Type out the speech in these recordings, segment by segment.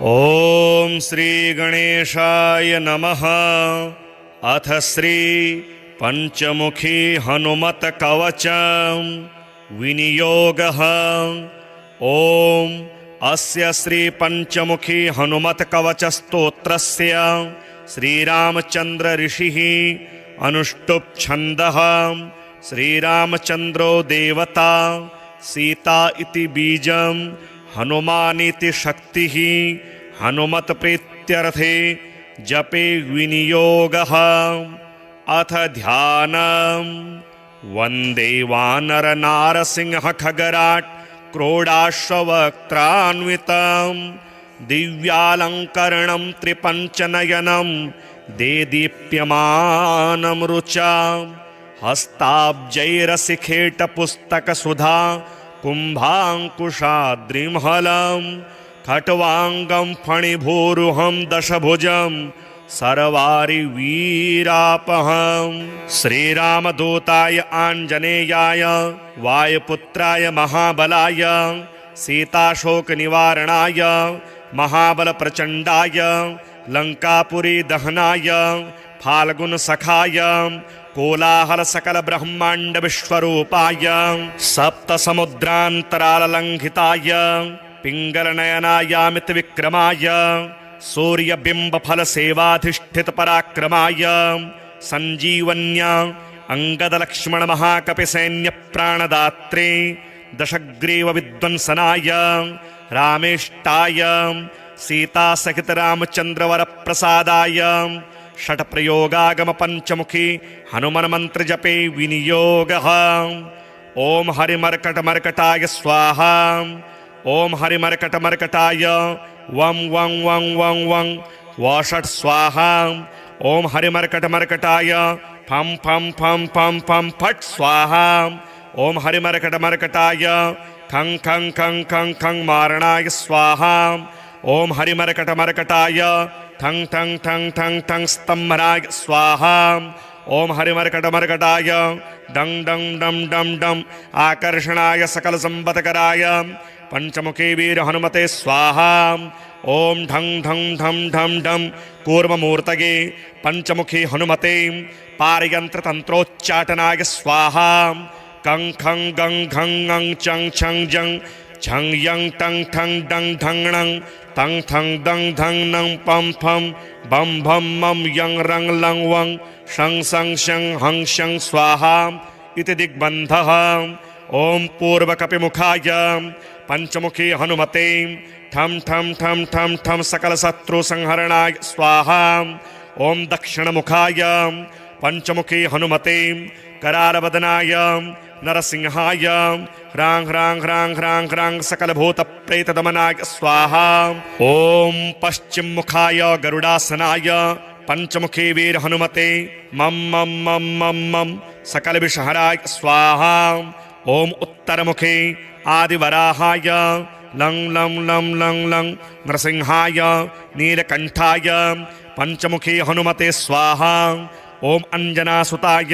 ओम श्री गणेशाय नमः। अथ श्री पंचमुखी हनुमत कवचम विनियोगः। ओम अस्य श्री पंचमुखी हनुमत कवच स्तोत्रस्य श्रीरामचंद्र ऋषिः अनुष्टुप् छन्दः। श्रीरामचंद्रो देवता, सीता इति बीजं, हनुमानिति शक्तिः। हनुमत प्रीत्यर्थे जपे विनियोगः। अथ ध्यानम्। वन्दे वानर नारसिंह खगराट् क्रोडाश्ववक्त्रान्वितं दिव्यालङ्करणं त्रिपञ्चनयनं देदीप्यमानं रुचा। हस्ताब्जैरसिखेटपुस्तकसुधा कुम्भाङ्कुशाद्रिमहलं खट्वाङ्गं फणिभूरुहं दशभुजं सर्वारिवीरापहं। श्रीरामदूताय आञ्जनेयाय वायुपुत्राय महाबलाय सीताशोकनिवारणाय महाबलप्रचण्डाय लङ्कापुरी दहनाय फाल्गुनसखाय कोलाहल सकल ब्रह्मांड विश्वरूपाय सप्तसमुद्रान्तराललङ्घिताय पिङ्गलनयनायामित विक्रमाय सूर्यबिम्बफल सेवाधिष्ठित पराक्रमाय संजीवन्या अंगदलक्ष्मण महाकपिसैन्य प्राणदात्रे दशग्रीव विद्वंसनाय रामेष्टाय सीता सहित रामचंद्रवर प्रसादाय षट प्रयोगागम पंचमुखी हनुमन मंत्र जपे विनियोगः। ओम हरिमर्कट मर्कटाय स्वाहा। ओम हरिमर्कट मर्कटाय वं वं वं वं वं वषट् स्वाहा। ओम हरिमर्कट मर्कटाय फं फं फं फं फं फट् स्वाहा। ओम हरिमर्कट मर्कटाय खं खं खं खं खं मारणाय स्वाहा। ओम हरिमर्कट मर्कटाय ठं ठं ठं ठं ठं स्तंभनाय स्वाहा। ओम हरिमर्कट मर्कटाय डं डं डं डं डं आकर्षणाय सकल संपत्कराय पंचमुखी वीर हनुमते स्वाहा। ओम ढं ढं ढं ढं ढं कूर्ममूर्तये पंचमुखी हनुमते पारयंत्र तंत्रोच्चाटनाय स्वाहा। कं खं गं घं ङं चं छं जं छं यं टं ठं डं ढं णं तं थं दं धं नं पं फं बं भं मं यं रं लं वं शं सं शं हं शं स्वाहा इति दिग्बन्धः। ओम पूर्वकपिमुखाय पंचमुखी हनुमते ठं ठं ठं ठं ठं सकल शत्रु संहरणाय स्वाहा। ओम दक्षिणमुखाय पंचमुखी हनुमते करालवदनाय नरसिंहाय ह्रां ह्रां ह्रां ह्रां ह्रां सकल भूत प्रेत दमनाय स्वाहा। ओम पश्चिम मुखाय गरुडासनाय पंचमुखी वीर हनुमते मम मम मम मम मम सकल विषहराय स्वाहा। ओम उत्तर मुखे आदिवराहाय लं लं लं लं लं नरसिंहाय नीलकंठाय पंचमुखी हनुमते स्वाहा। ओम अंजनासुताय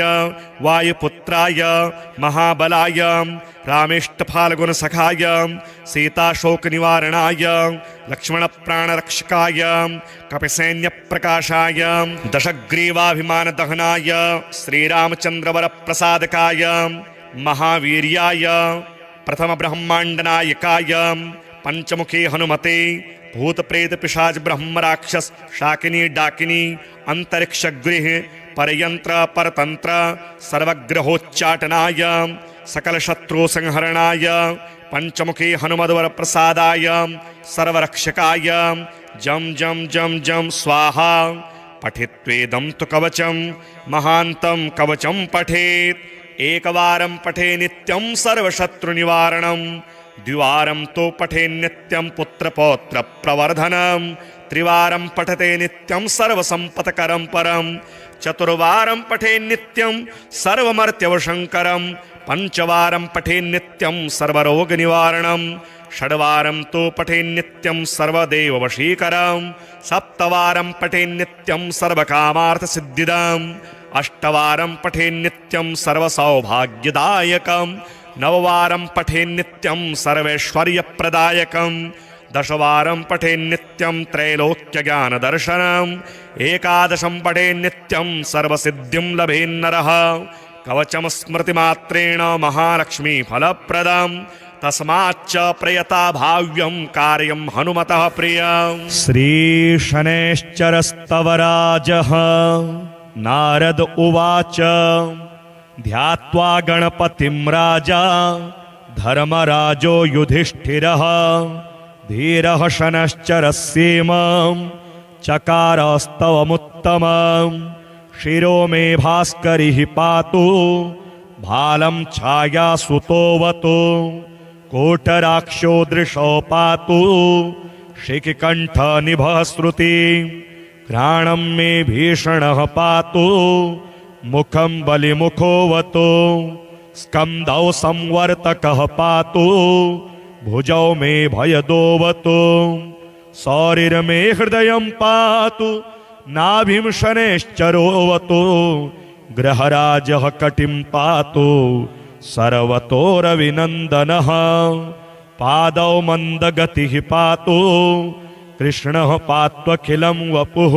वायुपुत्राय महाबलाय रामेष्टफाल्गुनसखाय सीताशोकनिवारणाय लक्ष्मणप्राणरक्षकाय कपिसैन्यप्रकाशाय दशग्रीवाभिमानदहनाय श्रीरामचन्द्रवरप्रसादकाय महावीर्याय प्रथम ब्रह्मांडनायकाय पंचमुखी हनुमते भूत प्रेत पिशाच ब्रह्म राक्षस शाकिनी डाकिनी अंतरिक्ष गृह परयंत्र परतंत्र सर्वग्रहोच्चाटनाय सकल शत्रु संहरणाय पंचमुखी हनुमद्वर प्रसादाय सर्वरक्षकाय जम जम जम जम स्वाहा। पठित्वेदं तु कवचं महान्तं कवचं पठेत्। एकवारं पठे नित्यं सर्वशत्रुनिवारणं द्विवारं तो पठे नित्यं पुत्रपौत्र प्रवर्धनं त्रिवारं पठते नित्यं सर्वसंपत्करं परं चतुर्वारं पठे नित्यं सर्वमर्त्यवशंकरं पंचवारं पठे नित्यं सर्वरोगनिवारणं षड्वारं तो पठे नित्यं सर्वदेववशीकरं सप्तवारं पठे नित्यं सर्वकामार्थसिद्धिदम् अष्टवारं पठे नित्यं सर्वसौभाग्यदायकं नववारं पठे नित्यं सर्वैश्वर्यप्रदायकं दशवारं पठेन्नित्यं त्रैलोक्यज्ञानदर्शनम् एकादशं पठेन्नित्यं सर्वसिद्धिं लभेन्नरः कवचं स्मृतिमात्रेण महालक्ष्मी फलप्रदम् तस्माच्च प्रयता भाव्यं कार्यं हनुमतः प्रियम्। श्रीशनैश्चरस्तवराजः नारद उवाच ध्यात्वा गणपतिं राजा धर्मराजो युधिष्ठिरः धीरः शनश्चरस्येमं चकारस्तवमुत्तमम् शिरो मे भास्करिः पातु भालं छायासुतोऽवतु कोटराक्षो दृशो पातु शिखिकण्ठनिभः श्रुति घ्राणं मे भीषणः पातु मुखं बलिमुखोऽवतु स्कन्धौ संवर्तकः पातु भुजौ मे भयदोऽवतु सौरिर्मे हृदयं पातु नाभिं शनैश्चरोऽवतु ग्रहराजः कटिं पातु सर्वतो रविनन्दनः पादौ मन्दगतिः पातु कृष्णः पात्वखिलं वपुः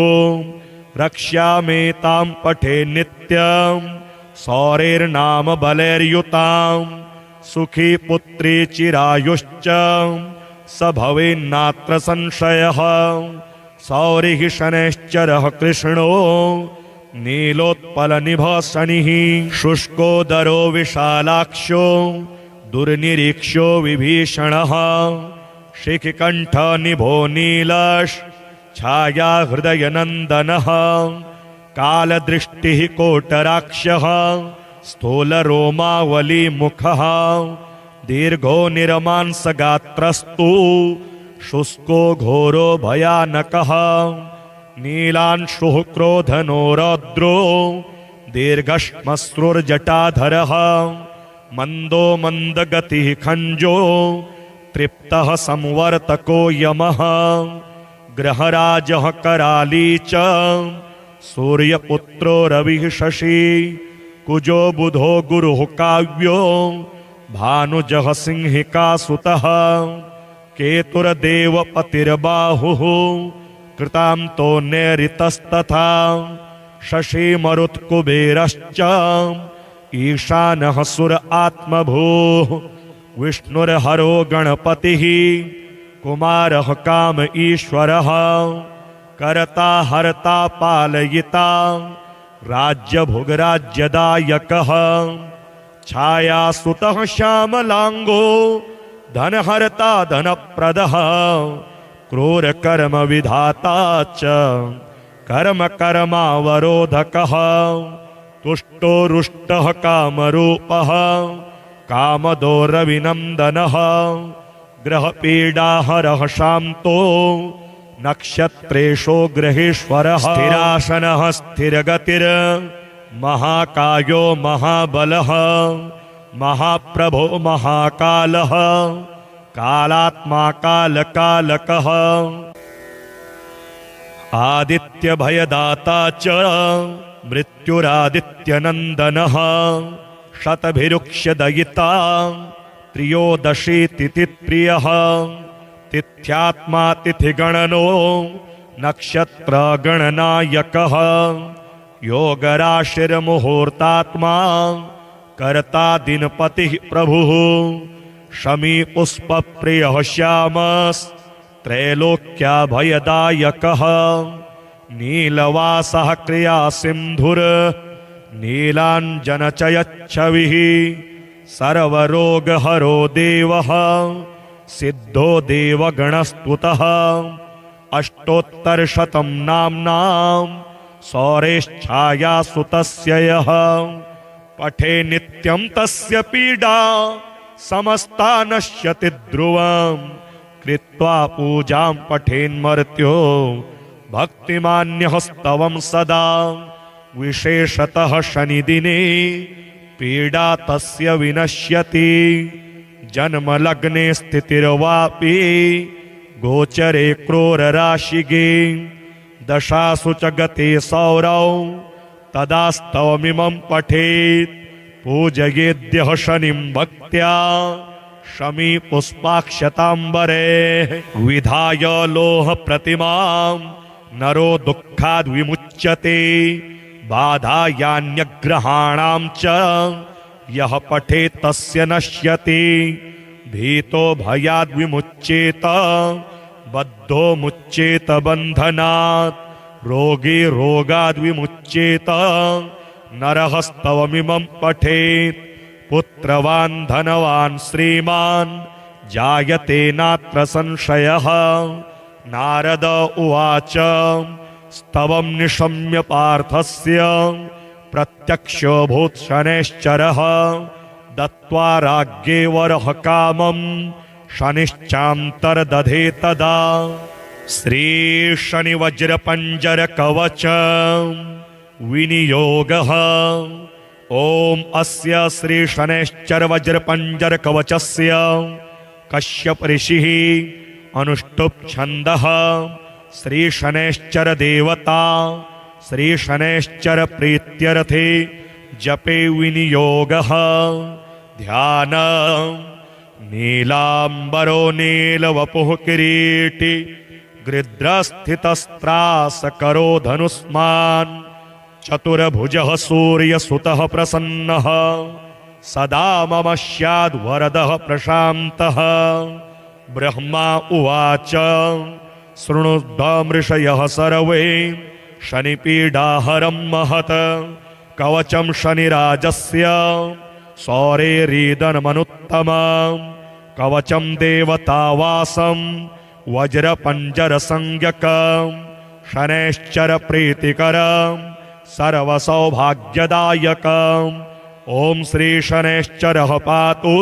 रक्ष्यामेतां पठे नित्यं सौरेर्नाम बलैर्युतां सुखी पुत्री चिरायुश्च स भवेन्नात्र संशयः सौरिः शनैश्चरः कृष्णो नीलोत्पलनिभः शनिः शुष्कोदरो विशालाक्षो दुर्निरीक्षो विभीषणः शिखिकण्ठनिभो नीलश् छाया हृदयनन्दनः कालदृष्टिः कोटराक्षः स्थूलरोमावलीमुखः दीर्घो निरमांसगात्रस्तु शुष्को घोरो भयानकः नीलांशुः क्रोधनो रौद्रो दीर्घश्मश्रुर्जटाधरः मन्दो मन्दगतिः खञ्जो तृप्तः संवर्तको यमः ग्रहराजः कराली च सूर्यपुत्रो रविः शशि कुजो बुधो गुरुः काव्यो भानुजः सिंहिकासुतः केतुर्देवपतिर्बाहुः कृतान्तो नैऋतस्तथा शशिमरुत्कुबेरश्च ईशानः सुर आत्मभूः विष्णुर्हरो गणपतिः कुमारः काम ईश्वरः कर्ता हर्ता पालयिता राज्यभुगराज्यदायकः छायासुतः श्यामलांगो धनहर्ता धनप्रदः क्रूरकर्म विधाता च कर्म कर्मावरोधकः तुष्टो रुष्टः कामरूपः कामदो रविनन्दनः ग्रहपीडाहरः शान्तो नक्षत्रेषु ग्रहेश्वरः स्थिरासनः स्थिरगतिर् महाकायो महाबलः महाप्रभो महाकालः कालात्मा कालकालकः आदित्यभयदाता च मृत्युरादित्यनन्दनः शतभिरुक्ष्यदयिता त्रयोदशी तिथिप्रियः तिथ्यात्मा तिथिगणनो नक्षत्रगणनायकः योगराशिर्मुहूर्तात्मा कर्ता दिनपतिः प्रभुः शमी पुष्पप्रियः श्यामस्त्रैलोक्याभयदायकः नीलवासः क्रियासिन्धुर् नीलाञ्जनचयच्छविः सर्वरोगहरो देवः सिद्धो देवगणस्तुतः अष्टोत्तरशतं नाम्नां सौरेश्छायासुतस्य यः पठे नित्यं तस्य पीडा समस्ता नश्यति ध्रुवं कृत्वा पूजां पठेन्मर्त्यो भक्तिमान्यः स्तवं सदा विशेषतः शनिदिने पीडा तस्य विनश्यति जन्मलग्ने स्थितिर्वापि गोचरे क्रूरराशिगे दशासु च गते सौरौ तदा स्तवमिमं पठेत् पूजयेद्यः शनिं भक्त्या शमी पुष्पाक्षतांबरे विधाय लोह प्रतिमां नरो दुःखाद् विमुच्यते बाधायान्यग्रहाणां च यः पठेत् तस्य नश्यति भीतो भयाद् विमुच्येत बद्धो मुच्येत बन्धनात् रोगी रोगाद् विमुच्येत नरः स्तवमिमं पठेत् पुत्रवान् धनवान् श्रीमान् जायते नात्र संशयः नारद उवाच स्तवं निशम्य पार्थस्य प्रत्यक्षोऽभूत् शनैश्चरः दत्त्वा राज्ञे वरः कामं शनिश्चान्तर्दधे तदा श्रीशनिवज्रपञ्जरकवच विनियोगः ॐ अस्य श्रीशनैश्चरवज्रपञ्जरकवचस्य कश्यप ऋषिः अनुष्टुप् छन्दः श्रीशनैश्चर देवता श्रीशनैश्चर प्रीत्यर्थे जपे विनियोगः ध्यान नीलाम्बरो नीलवपुः किरीटी गृध्रस्थितस्त्रासकरो धनुष्मान् चतुर्भुजः सूर्यसुतः प्रसन्नः सदा मम स्याद्वरदः प्रशान्तः ब्रह्मा उवाच शृणुध्वमृषयः सर्वे शनिपीडाहरं महत् कवचं शनिराजस्य सौरेरीदनमनुत्तमं कवचं देवतावासं वज्रपञ्जरसंज्ञकं शनैश्चर प्रीतिकरं सर्वसौभाग्यदायकम् ॐ श्री शनैश्चरः पातु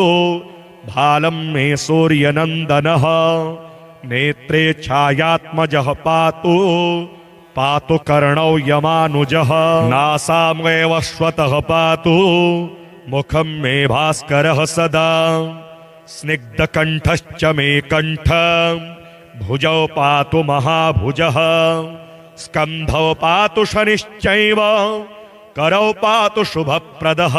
भालं मे सूर्यनन्दनः नेत्रे छायात्मजः पातु पातु कर्णौ यमानुजः नासामेव श्वतः पातु मुखं मे भास्करः सदा स्निग्धकण्ठश्च मे कण्ठं भुजौ पातु महाभुजः स्कन्धौ पातु शनिश्चैव करौ पातु शुभप्रदः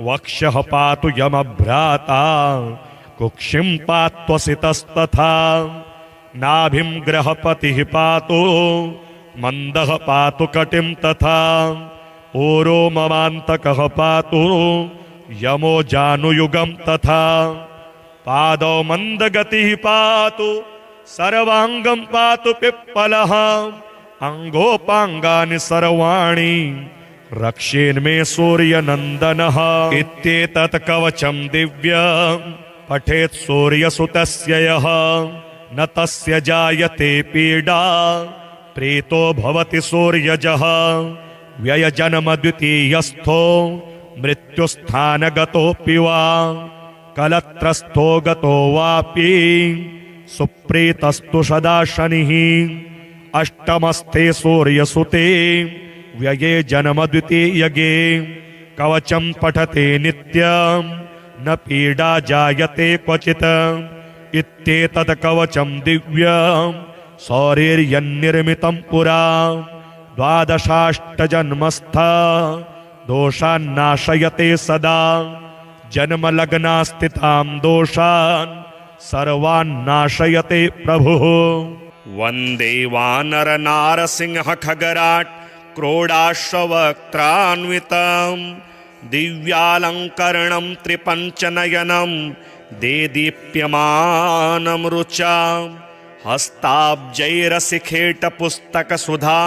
वक्षः पातु यमभ्राता कुक्षिं पात्वसितस्तथा नाभिं ग्रहपतिः पातु मन्दः पातु कटिं तथा ऊरो ममान्तकः पातु यमो जानुयुगं तथा पादौ मन्दगतिः पातु सर्वाङ्गं पातु पिप्पलः अङ्गोपाङ्गानि सर्वाणि रक्षेन्मे सूर्यनन्दनः इत्येतत् कवचं दिव्यं पठेत् सूर्यसुतस्य यः न तस्य जायते पीडा प्रीतो भवति सूर्यजः व्ययजन्म द्वितीयस्थो मृत्युस्थानगतोऽपि वा कलत्रस्थो गतो वापि सुप्रीतस्तु सदा शनिः अष्टमस्थे सूर्यसुते व्यये जन्म द्वितीयगे कवचं पठते नित्यं न पीडा जायते क्वचित् इत्येतत् कवचं दिव्यं सौरेर्यन्निर्मितं पुरा द्वादशाष्टजन्मस्थ दोषान्नाशयते सदा जन्मलग्नास्थितां दोषान् सर्वान्नाशयते प्रभुः वन्दे वानरनारसिंह खगराट् क्रोडाश्ववक्त्रान्वितं दिव्यालङ्करणं त्रिपञ्चनयनं देदीप्यमानं रुचां हस्ताब्जैरसिखेटपुस्तकसुधा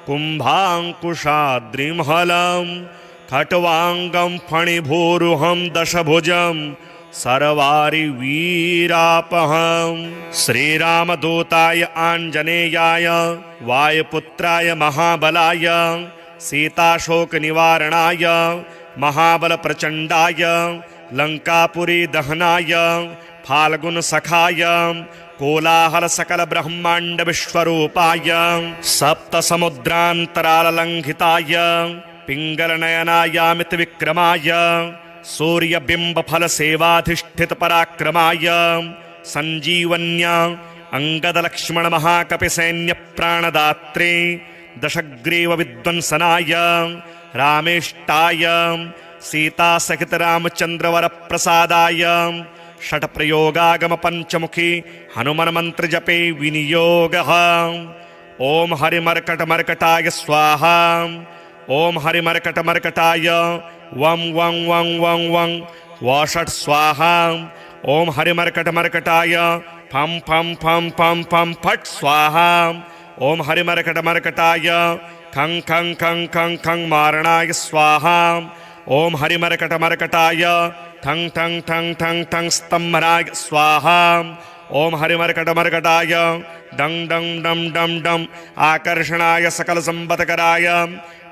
कुम्भाङ्कुशाद्रिमहलं खट्वाङ्गं फणिभूरुहं दशभुजं सर्वारिवीरापहं श्रीरामदूताय आञ्जनेयाय वायुपुत्राय महाबलाय सीताशोकनिवारणाय महाबलप्रचण्डाय लङ्कापुरीदहनाय फाल्गुनसखाय कोलाहलसकलब्रह्माण्डविश्वरूपाय सप्तसमुद्रान्तराललङ्घिताय पिङ्गलनयनायामितविक्रमाय सूर्यबिम्बफलसेवाधिष्ठितपराक्रमाय सञ्जीवन्या अङ्गदलक्ष्मणमहाकपिसैन्यप्राणदात्रे दशग्रीवविद्वंसनाय रामेष्टाय सीतासहितरामचन्द्रवरप्रसादाय षट्प्रयोगागम पंचमुखी हनुमन् मंत्र जपे विनियोगः। ओम हरिमर्कटमर्कटाय स्वाहा। ओम हरिमर्कटमर्कटाय वं वं वं वं वं वषट् स्वाहा। ओम हरिमर्कटमर्कटाय फं फं फं फं फं फट् स्वाहा। ओम हरिमर्कटमर्कटाय खं खं खं खं खं मारणाय स्वाहा। ओम हरिमर्कटमर्कटाय ठं ठं ठं ठं ठं स्तंभनाय स्वाहा। ओम हरिमर्कटमर्कटाय डं डं डं डं डं आकर्षणाय सकल संपत्कराय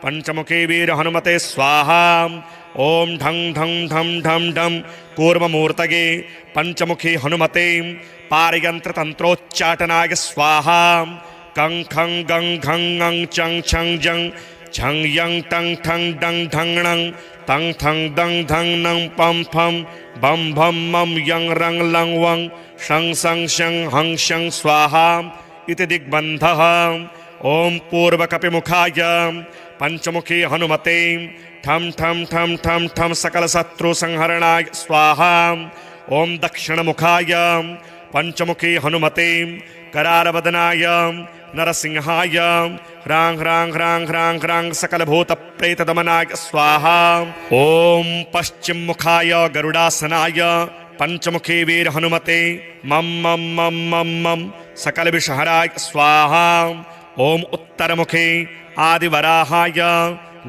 पंचमुखी वीर हनुमते स्वाहा। ओम ढं ढं ढं ढं ढं कूर्ममूर्तये पंचमुखी हनुमते पारयंत्र तंत्रोच्चाटनाय स्वाहा। कं खं गं घं ङं चं छं जं झं यं टं ठं डं ढं णं तं थं दं धं नं पं फं बं भं मं यं रं लं वं शं सं शं हं शं स्वाहा इति दिग्बन्धः। ओम पूर्वकपिमुखाय पंचमुखी हनुमते ठं ठं ठं ठं ठं सकल शत्रु संहरणाय स्वाहा। ओम दक्षिणमुखाय पंचमुखी हनुमते करालवदनाय नरसिंहाय ह्रां ह्रां ह्रां ह्रां ह्रां सकल भूत प्रेत दमनाय स्वाहा। ओम पश्चिम मुखाय गरुडासनाय पंचमुखी वीर हनुमते मम मम मम मम मम सकल विषहराय स्वाहा। ओम उत्तर मुखे आदिवराहाय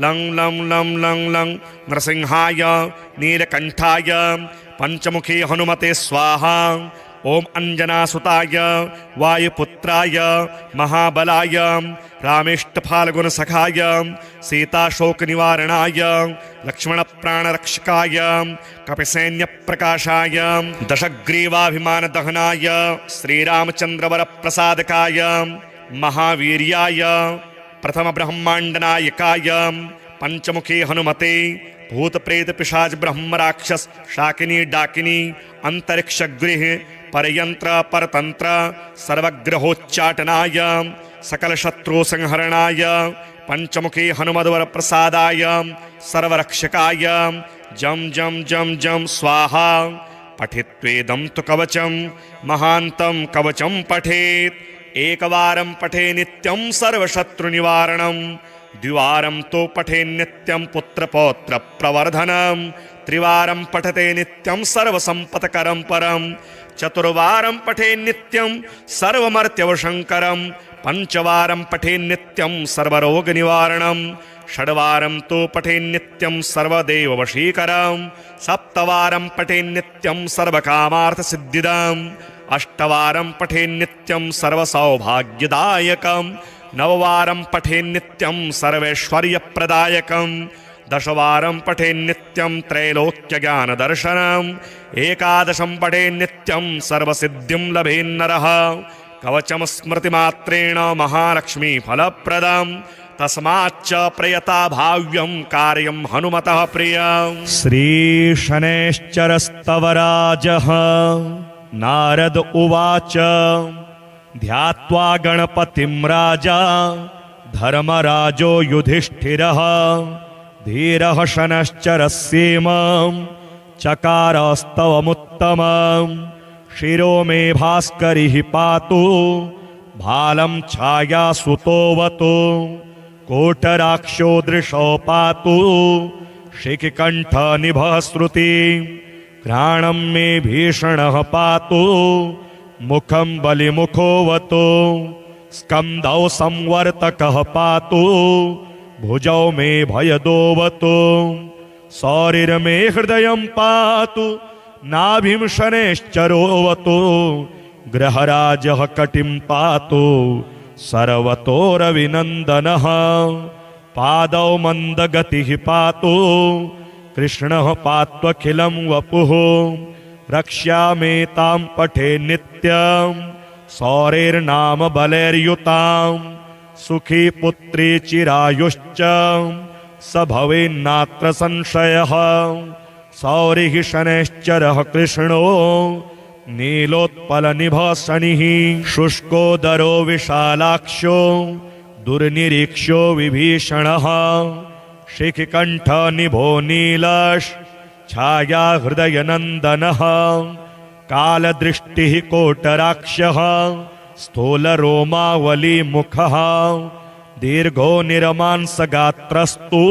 लं लं लं लं लं नरसिंहाय नीलकंठाय पंचमुखी हनुमते स्वाहा। ओम अंजनासुताय वायुपुत्राय महाबलाय रामेष्टफाल्गुनसखाय सीताशोकनिवारणाय लक्ष्मणप्राणरक्षकाय कपिसैन्यप्रकाशाय दशग्रीवाभिमानदहनाय श्रीरामचन्द्रवरप्रसादकाय महावीर्याय प्रथमब्रह्माण्डनायकाय पंचमुखी हनुमते भूत प्रेत पिशाच ब्रह्म राक्षस शाकिनी डाकिनी अंतरिक्षगृह परयंत्र परतंत्र सर्वग्रहोच्चाटनाय सकल शत्रु संहरणाय पंचमुखी हनुमद्वर प्रसादाय सर्वरक्षकाय जम जम जम जम स्वाहा। पठित्वेदं तु कवचं महान्तं कवचं पठेत् एकवारं पठे नित्यं सर्वशत्रुनिवारणं द्विवारं तो पठे नित्यं पुत्रपौत्र प्रवर्धनं त्रिवारं पठते नित्यं सर्वसंपत्करं परं चतुर्वारं पठे नित्यं सर्वमर्त्यवशंकरं पंचवारं पठे नित्यं सर्वरोगनिवारणं षड्वारं तो पठे नित्यं सर्वदेववशीकरं सप्तवारं पठे नित्यं सर्वकामार्थसिद्धिदम् अष्टवारं पठे नित्यं सर्वसौभाग्यदायकं नववारं पठे नित्यं सर्वैश्वर्यप्रदायकं दशवारं पठे नित्यं त्रैलोक्यज्ञानदर्शनम् एकादशं पठे नित्यं सर्वसिद्धिं लभेन्नरः कवचं स्मृतिमात्रेण महालक्ष्मी फलप्रदं तस्माच्च प्रयता भाव्यं कार्यं हनुमतः प्रियम्। श्रीशनैश्चरस्तवराजः नारद उवाच ध्यात्वा गणपतिं राजा धर्मराजो युधिष्ठिरः धीरः शनश्चरस्येमं चकारस्तवमुत्तमं शिरो मे भास्करिः पातु भालं छायासुतोऽवतु कोटराक्षो दृशो पातु शिखिकण्ठनिभः श्रुति घ्राणं मे भीषणः पातु मुखं बलिमुखोऽवतु स्कन्धौ संवर्तकः पातु भुजौ मे भयदोऽवतु सौरिर्मे हृदयं पातु नाभिं शनैश्चरोऽवतु ग्रहराजः कटिं पातु सर्वतोरविनन्दनः पादौ मन्दगतिः पातु कृष्णः पात्वखिलं वपुः रक्ष्यामेतां पठे नित्यं सौरेर्नाम बलैर्युतां सुखी पुत्री चिरायुश्च स भवेन्नात्र संशयः सौरिः शनैश्चरः कृष्णो नीलोत्पलनिभः शनिः शुष्कोदरो विशालाक्षो दुर्निरीक्ष्यो विभीषणः शिखिकण्ठनिभो नीलश् छाया हृदयनन्दनः कालदृष्टिः कोटराक्षः स्थूलरोमावलीमुखः दीर्घो निरमांसगात्रस्तु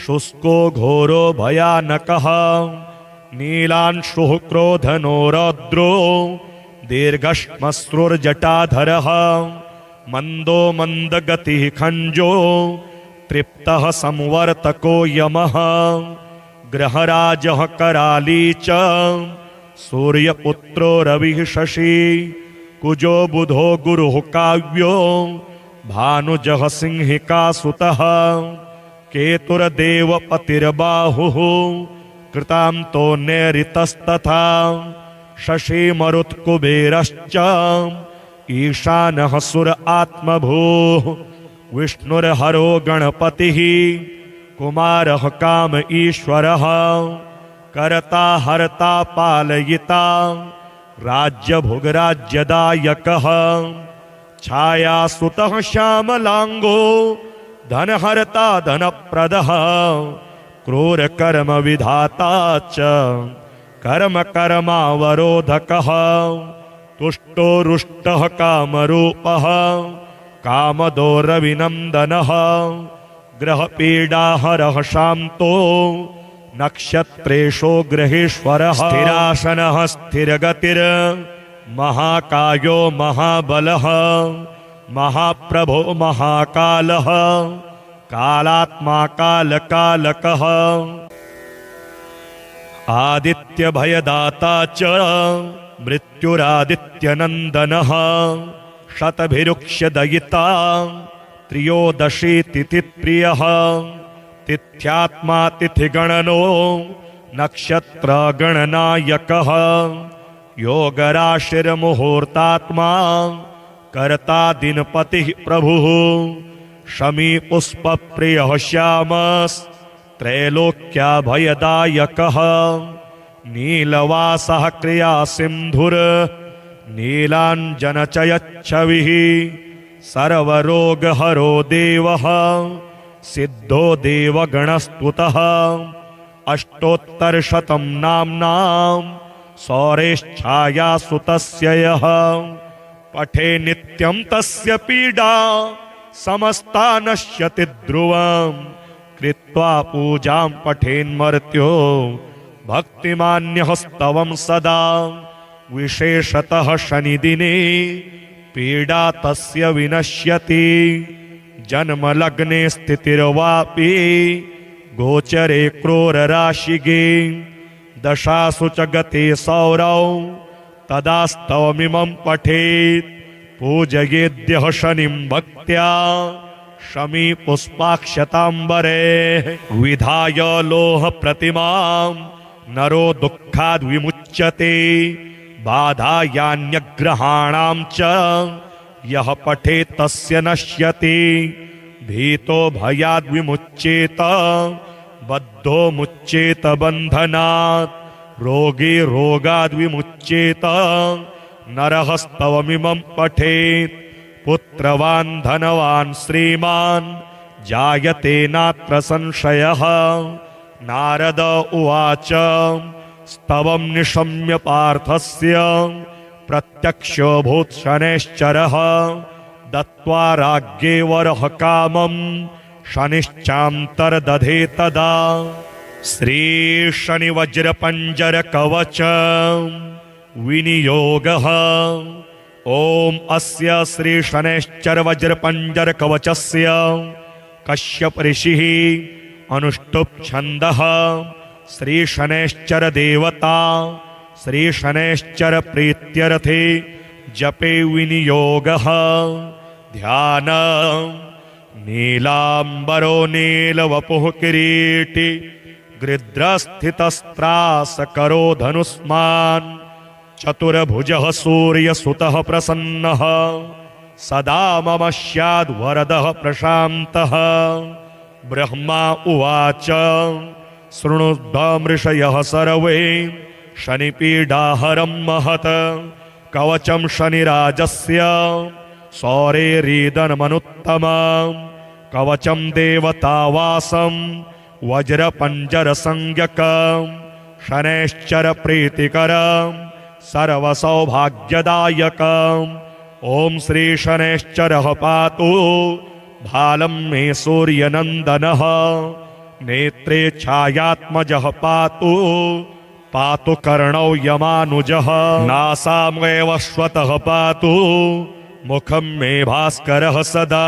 शुष्को घोरो भयानकः नीलांशुः क्रोधनो रौद्रो दीर्घश्मश्रुर्जटाधरः मंदो मंदगतिः खंजो तृप्तः संवर्तको यमः ग्रहराजः कराली च सूर्यपुत्रो रविः शशि कुजो बुधो गुरुः काव्यो भानुजः सिंहिका सुतः केतुर्देवपतिर्बाहुः कृतांतो नैऋतस्तथा शशि मरुत्कुबेरश्च ईशानः सुर आत्मभूः विष्णुर्हरो गणपतिः कुमारः काम ईश्वरः कर्ता हर्ता पालयिता राज्यभुगराज्यदायकः छायासुतः श्यामलांगो धनहर्ता धनप्रदः क्रूरकर्म विधाता च कर्म कर्मावरोधकः तुष्टो रुष्टः कामरूपः कामदो रविनन्दनः ग्रहपीडाहरः शान्तो नक्षत्रेषु ग्रहेश्वरः स्थिरासनः स्थिरगतिर् महाकायो महाबलः महाप्रभो महाकालः कालात्मा कालकालकः आदित्यभयदाता च मृत्युरादित्यनन्दनः शतभिरुक्ष्यदयिता त्रयोदशी तिथिप्रियः तिथ्यात्मा तिथिगणनो नक्षत्रगणनायकः योगराशिर्मुहूर्तात्मा कर्ता दिनपतिः प्रभुः शमी पुष्पप्रियः श्यामस्त्रैलोक्याभयदायकः नीलवासः क्रियासिन्धुर् नीलाञ्जनचयच्छविः सर्वरोगहरो देवः सिद्धो देवगणस्तुतः अष्टोत्तरशतं नाम्नां सौरेश्छायासुतस्य यः पठे नित्यं तस्य पीडा समस्ता नश्यति ध्रुवम् कृत्वा पूजां पठेन्मर्त्यो भक्तिमान्यः स्तवं सदा विशेषतः शनिदिने पीडा तस्य विनश्यति जन्मलग्ने स्थितिर्वापि गोचरे क्रूरराशिगे दशासु च गते सौरौ तदा स्तवमिमं पठेत् पूजयेद्यः शनिं भक्त्या शमी पुष्पाक्षतांबरे विधाय लोह प्रतिमां नरो दुःखाद् विमुच्यते बाधायान्यग्रहाणां च यः पठेत् तस्य नश्यति भीतो भयाद् विमुच्येत बद्धो मुच्येत बन्धनात् रोगी रोगाद् विमुच्येत नरः स्तवमिमं पठेत् पुत्रवान् धनवान् श्रीमान् जायते नात्र संशयः नारद उवाच स्तवं निशम्य पार्थस्य प्रत्यक्षोऽभूत् शनैश्चरः दत्त्वा राज्ञे वरः कामं शनिश्चान्तर्दधे तदा श्रीशनिवज्रपञ्जरकवच विनियोगः ॐ अस्य श्रीशनैश्चरवज्रपञ्जरकवचस्य कश्यप ऋषिः अनुष्टुप् छन्दः श्रीशनैश्चर देवता श्रीशनैश्चर प्रीत्यर्थे जपे विनियोगः ध्यान नीलांबरो नीलवपुः किरीटी गृध्रस्थितस्त्रासकरो धनुष्मान् चतुर्भुजः सूर्यसुतः प्रसन्नः सदा मम स्याद्वरदः प्रशान्तः ब्रह्मा उवाच शृणुध्वमृषयः सर्वे शनिपीडाहरं महत् कवचं शनिराजस्य सौरेरीदनमनुत्तमं कवचं देवतावासं वज्रपञ्जरसंज्ञकं शनैश्चर प्रीतिकरं सर्वसौभाग्यदायकम्। ॐ श्री शनैश्चरः पातु भालं मे सूर्यनन्दनः। नेत्रे छायात्मजः पातु पातु कर्णौ यमानुजः। नासामेव श्वतः पातु मुखं मे भास्करः सदा।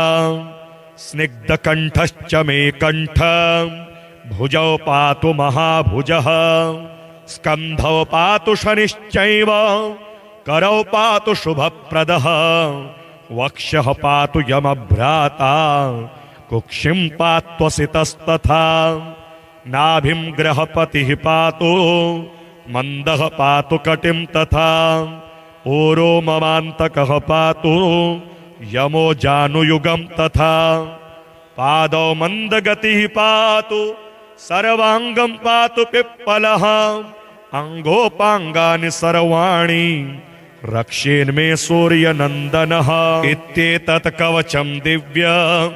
स्निग्धकण्ठश्च मे कण्ठ भुजौ पातु महाभुजः। स्कन्धौ पातु शनिश्चैव करौ पातु शुभप्रदः। वक्षः पातु यमभ्राता कुक्षिं पात्वसितस्तथा। नाभिं ग्रहपतिः पातु मन्दः पातु कटिं तथा। ऊरो ममान्तकः पातु यमो जानुयुगं तथा। पादौ मन्दगतिः पातु सर्वाङ्गं पातु पिप्पलः। अङ्गोपाङ्गानि सर्वाणि रक्षेन्मे सूर्यनन्दनः। इत्येतत् कवचं दिव्यं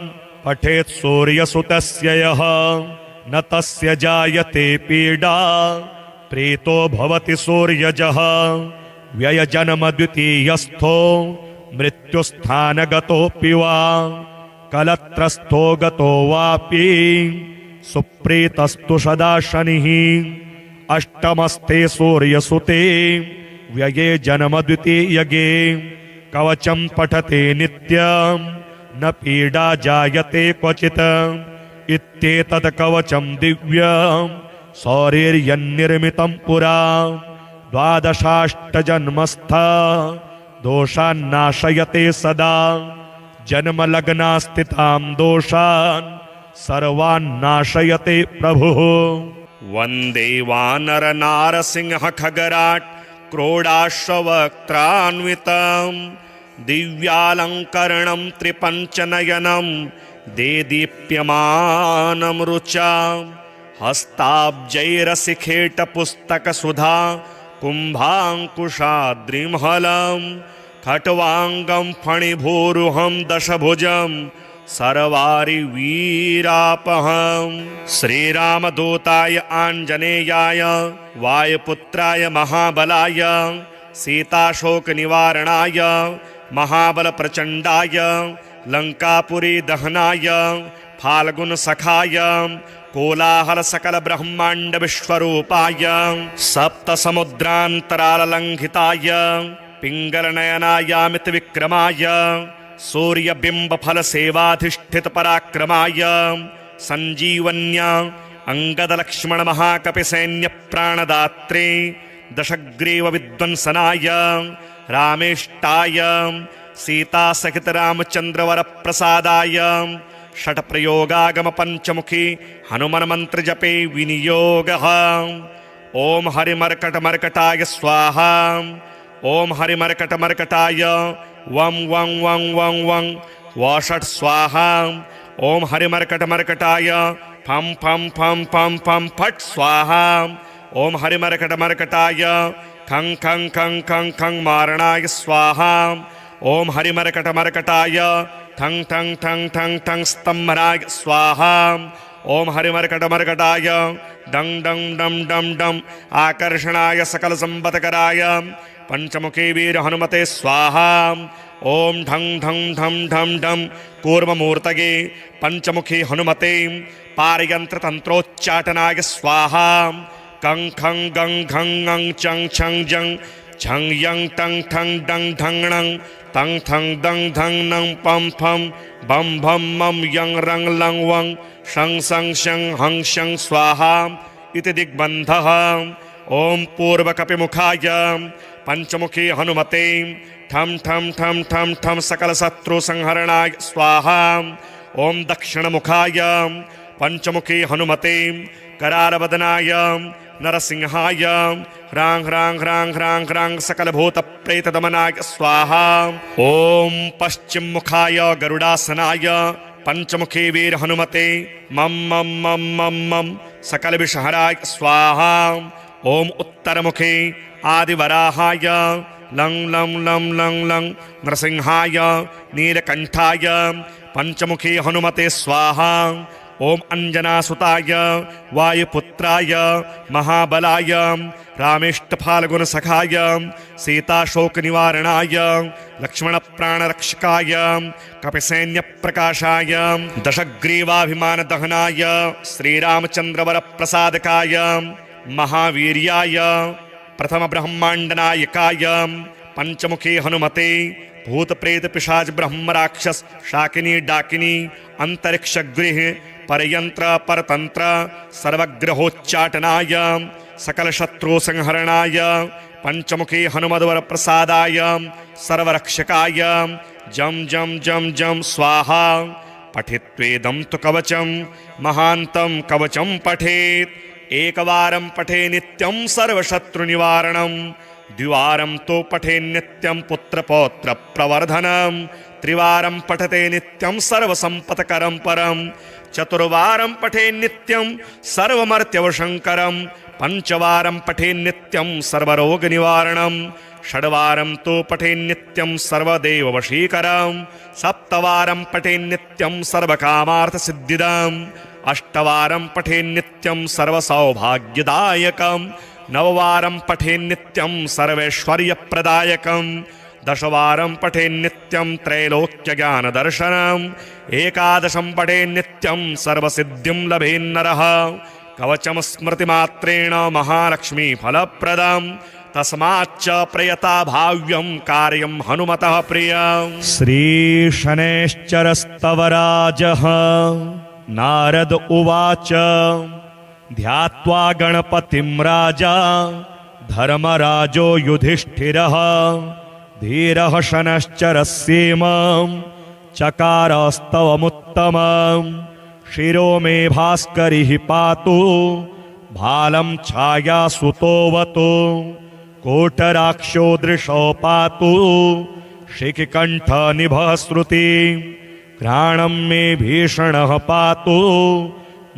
पठेत् सूर्यसुतस्य यः। न तस्य जायते पीडा प्रीतो भवति सूर्यजः। व्ययजन्म द्वितीयस्थो मृत्युस्थानगतोऽपि वा। कलत्रस्थो गतो वापि सुप्रीतस्तु सदा शनिः। अष्टमस्ते सूर्यसुते व्यये जन्म द्वितीयगे। कवचं पठते नित्यं न पीडा जायते क्वचित्। इत्येतत् कवचं दिव्यं सौरेर्यन्निर्मितं पुरा। द्वादशाष्टजन्मस्थ दोषान्नाशयते सदा। जन्मलग्नास्थितां दोषान् सर्वान्नाशयते प्रभुः। वन्दे वानरनारसिंह खगराट् क्रोडाश्ववक्त्रान्वितं। दिव्यालङ्करणं त्रिपञ्चनयनं देदीप्यमानं रुचा। हस्ताब्जैरसिखेटपुस्तकसुधा कुम्भाङ्कुशाद्रिमहलं। खट्वाङ्गं फणिभूरुहं दशभुजं सर्वारिवीरापहं। श्रीरामदूताय आञ्जनेयाय वायुपुत्राय महाबलाय सीताशोकनिवारणाय महाबलप्रचण्डाय लङ्कापुरी दहनाय फाल्गुनसखाय कोलाहलसकलब्रह्माण्डविश्वरूपाय सप्तसमुद्रान्तराललङ्घिताय पिङ्गलनयनायामितविक्रमाय सूर्यबिम्बफलसेवाधिष्ठितपराक्रमाय सञ्जीवन्या अङ्गदलक्ष्मणमहाकपिसैन्यप्राणदात्रे दशग्रीवविध्वंसनाय रामेष्टाय सीतासहितरामचन्द्रवरप्रसादाय षट्प्रयोगागमपञ्चमुखी हनुमन्मन्त्रजपे विनियोगः। ॐ हरिमर्कटमर्कटाय स्वाहा। ॐ हरिमर्कटमर्कटाय वं वं वं वं वं वषट् स्वाहा। ॐ हरिमर्कटमर्कटाय फं फं फं फं फं फट् स्वाहा। ॐ हरिमर्कटमर्कटाय खं खं खं खं खं मारणाय स्वाहा। ॐ हरिमर्कटमर्कटाय ठं ठं ठं ठं ठं स्तम्भनाय स्वाहा। ॐ हरिमर्कटमर्कटाय डं डं डं डं डं आकर्षणाय सकलसम्पत्कराय पंचमुखी वीर हनुमते स्वाहा। ॐ ढं ढं ढं ढं ढं कूर्ममूर्तये पंचमुखी हनुमते पारयन्त्रतन्त्रोच्चाटनाय स्वाहा। कं खं गं घं ङं चं छं जं झं यं टं ठं डं ढं णं तं थं दं धं नं पं फं बं भं मं यं रं लं वं शं सं शं हं शं स्वाहा इति दिग्बन्धः। ॐ पूर्वकपिमुखाय पंचमुखी हनुमते ठं ठं ठं ठं ठं सकलशत्रुसंहरणाय स्वाहा। ॐ दक्षिणमुखाय पंचमुखी हनुमते करालवदनाय नरसिंहाय ह्रां ह्रां ह्रां ह्रां ह्रां सकलभूतप्रेतदमनाय स्वाहा। ॐ पश्चिममुखाय गरुडासनाय पंचमुखी वीर हनुमते मं मं मं मं मं सकलविषहराय स्वाहा। ॐ उत्तरमुखे आदिवराहाय लं लं लं लं लं नरसिंहाय नीलकण्ठाय पंचमुखी हनुमते स्वाहा। ॐ अञ्जनासुताय वायुपुत्राय महाबलाय रामेष्टफाल्गुनसखाय सीताशोकनिवारणाय लक्ष्मणप्राणरक्षकाय कपिसैन्यप्रकाशाय दशग्रीवाभिमानदहनाय श्रीरामचन्द्रवरप्रसादकाय महावीर्याय प्रथमब्रह्माण्डनायकाय पंचमुखी हनुमते भूतप्रेतपिशाच ब्रह्मराक्षस शाकिनी डाकिनी अंतरिक्षगृह परयंत्र परतंत्र सर्वग्रहोच्चाटनाय सकलशत्रुसंहरणाय पंचमुखी हनुमद्वर प्रसादाय सर्वरक्षकाय जम जम जम जम स्वाहा पठित्वेदं तु कवचं महान्तं कवचं पठेत् एकवारं पठे नित्यं सर्वशत्रुनिवारणं द्विवारं तो पठे नित्यं पुत्रपौत्र प्रवर्धनं त्रिवारं पठते नित्यं सर्वसंपत्करं परं चतुर्वारं पठे नित्यं सर्वमर्त्यवशंकरं पंचवारं पठे नित्यं सर्वरोगनिवारणं षड्वारं तो पठे नित्यं सर्वदेववशीकरं सप्तवारं पठे नित्यं सर्वकामार्थसिद्धिदम् अष्टवारं पठे नित्यं सर्वसौभाग्यदायकं नववारं पठे नित्यं सर्वैश्वर्यप्रदायकं दशवारं पठे नित्यं त्रैलोक्यज्ञानदर्शनम् एकादशं पठे नित्यं सर्वसिद्धिं लभेन्नरः कवचं स्मृतिमात्रेण महालक्ष्मीफलप्रदं तस्माच्च प्रयता भाव्यं कार्यं हनुमतः प्रियम्। श्रीशनैश्चरस्तवराजः नारद उवाच ध्यात्वा गणपतिं राजा धर्मराजो युधिष्ठिरः धीरः शनश्चरस्येमं चकारस्तवमुत्तमं शिरो मे भास्करिः पातु भालं छायासुतोऽवतु कोटराक्षो दृशो पातु शिखिकण्ठनिभः श्रुतिः घ्राणं मे भीषणः पातु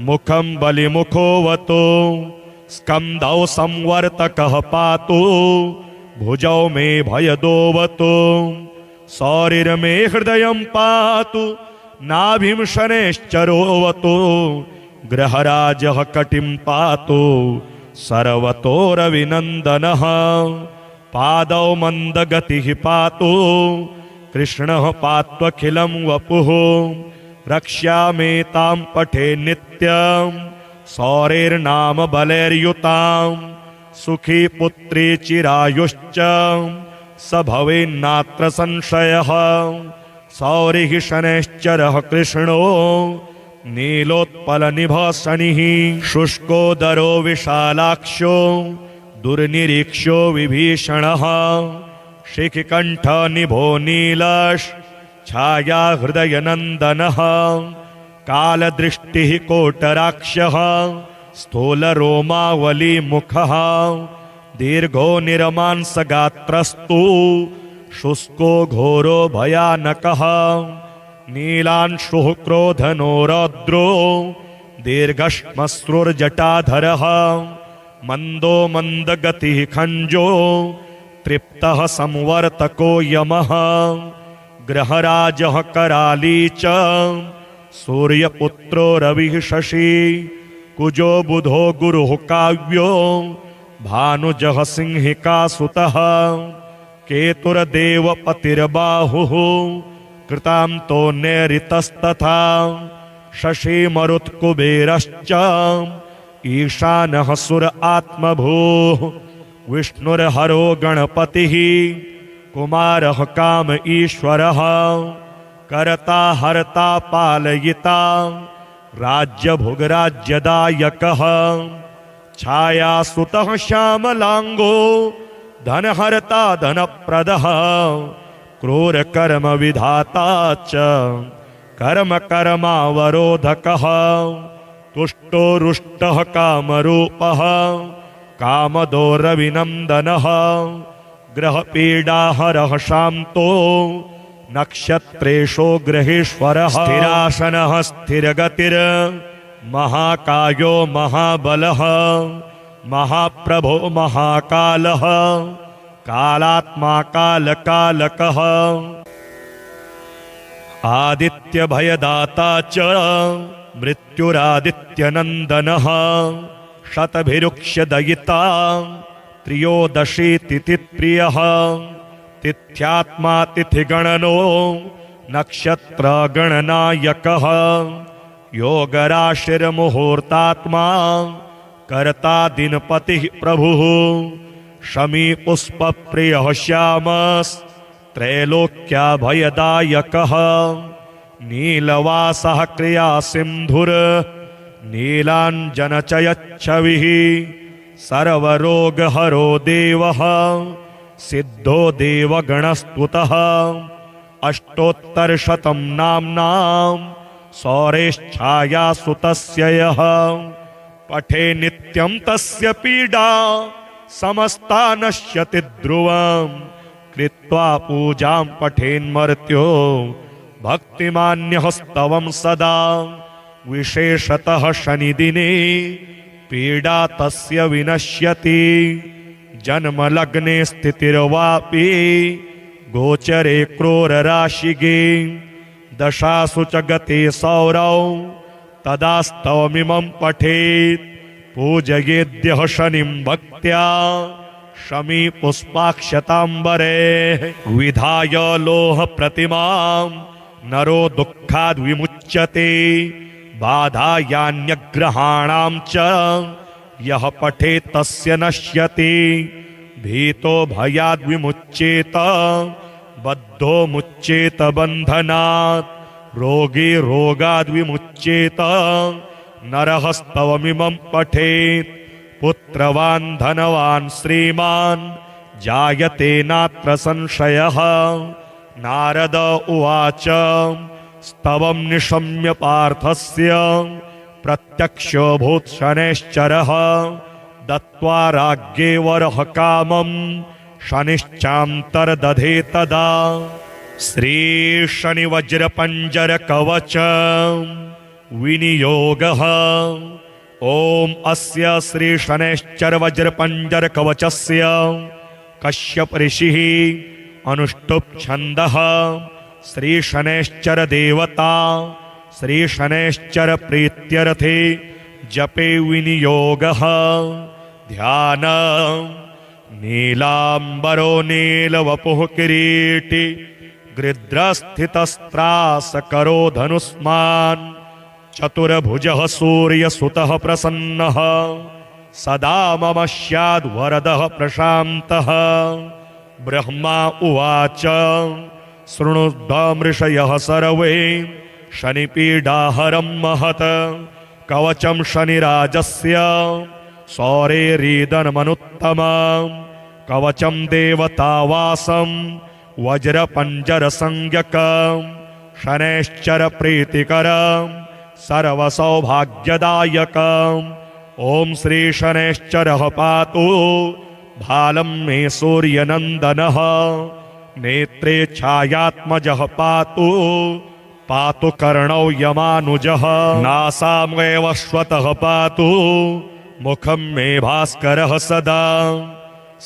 मुखं बलिमुखोऽवतु स्कन्धौ संवर्तकः पातु भुजौ मे भयदोऽवतु सौरिर्मे हृदयं पातु नाभिं शनैश्चरोऽवतु ग्रहराजः कटिं पातु सर्वतोरविनन्दनः पादौ मन्दगतिः पातु कृष्णः पात्वखिलं वपुः रक्ष्यामेतां पठे नित्यं सौरेर्नाम बलैर्युतां सुखी पुत्री चिरायुश्च स भवेन्नात्र संशयः सौरिः शनैश्चरः कृष्णो नीलोत्पलनिभः शनिः शुष्कोदरो विशालाक्षो दुर्निरीक्षो विभीषणः शिखिकण्ठनिभो नीलश् छाया हृदयनन्दनः कालदृष्टिः कोटराक्षः स्थूलरोमावलीमुखः दीर्घो निरमांसगात्रस्तु शुष्को घोरो भयानकः नीलांशुः क्रोधनो रौद्रो दीर्घश्मश्रुर्जटाधरः मन्दो मन्दगतिः खञ्जो तृप्तः संवर्तको यमः ग्रहराजः कराली च सूर्यपुत्रो रविः शशि कुजो बुधो गुरुः काव्यो भानुजः सिंहिकासुतः केतुर्देवपतिर्बाहुः कृतान्तो नैऋतस्तथा शशि मरुत्कुबेरश्च ईशानः सुर आत्मभूः विष्णुर्हरो गणपतिः कुमारः काम ईश्वरः कर्ता हर्ता पालयिता राज्यभुग्राज्यदायकः छायासुतः श्यामलांगो धनहर्ता धनप्रदः क्रूरकर्म विधाता च कर्म कर्मावरोधकः तुष्टो रुष्टः कामरूपः कामदो रविनन्दनः ग्रहपीडाहरः शान्तो नक्षत्रेषु ग्रहेश्वरः स्थिरासनः स्थिरगतिर् महाकायो महाबलः महाप्रभो महाकालः कालात्मा कालकालकः आदित्यभयदाता च मृत्युरादित्यनन्दनः शतभिरुक्ष्यदयिता त्रयोदशीतिथिप्रियः तिथ्यात्मा तिथिगणनो नक्षत्रगणनायकः योगराशिर्मुहूर्तात्मा कर्ता दिनपतिः प्रभुः शमी पुष्पप्रियः श्यामस्त्रैलोक्याभयदायकः नीलवासः क्रियासिन्धुर् नीलाञ्जनचयच्छविः सर्वरोगहरो देवः सिद्धो देवगणस्तुतः अष्टोत्तरशतं नाम्नां सौरेश्छायासुतस्य यः पठे नित्यं तस्य पीडा समस्ता नश्यति ध्रुवं कृत्वा पूजां पठेन्मर्त्यो भक्तिमान्यः स्तवं सदा विशेषतः शनिदिने पीडा तस्य विनश्यति जन्मलग्ने स्थितिर्वापि गोचरे क्रूरराशिगे दशासु च गते सौरौ तदा स्तवमिमं पठेत् पूजयेद्यः शनिं भक्त्या शमी पुष्पाक्षताम्बरे विधाय लोह प्रतिमां नरो दुःखाद् विमुच्यते बाधायान्यग्रहाणां च यः पठेत् तस्य नश्यति भीतो भयाद् विमुच्येत बद्धो मुच्येत बन्धनात् रोगी रोगाद् विमुच्येत नरः स्तवमिमं पठेत् पुत्रवान् धनवान् श्रीमान् जायते नात्र संशयः नारद उवाच स्तवं निशम्य पार्थस्य प्रत्यक्षोऽभूत् शनैश्चरः दत्त्वा राज्ञे वरः कामं शनिश्चान्तर्दधे तदा श्रीशनिवज्रपञ्जरकवच विनियोगः ॐ अस्य श्रीशनैश्चरवज्रपञ्जरकवचस्य कश्यप ऋषिः अनुष्टुप् छन्दः श्रीशनैश्चर देवता श्रीशनैश्चर प्रीत्यर्थे जपे विनियोगः ध्यान नीलाम्बरो नीलवपुः किरीटी गृध्रस्थितस्त्रासकरो धनुष्मान् चतुर्भुजः सूर्यसुतः प्रसन्नः सदा मम स्याद्वरदः प्रशान्तः ब्रह्मा उवाच शृणुध्वमृषयः सर्वे शनिपीडाहरं महत् कवचं शनिराजस्य सौरेरीदनमनुत्तमं कवचं देवतावासं वज्रपञ्जरसंज्ञकं शनैश्चर प्रीतिकरं सर्वसौभाग्यदायकम् ॐ श्री शनैश्चरः पातु भालं मे सूर्यनन्दनः नेत्रे छायात्मजः पातु पातु कर्णौ यमानुजः नासामेव श्वतः पातु मुखं मे भास्करः सदा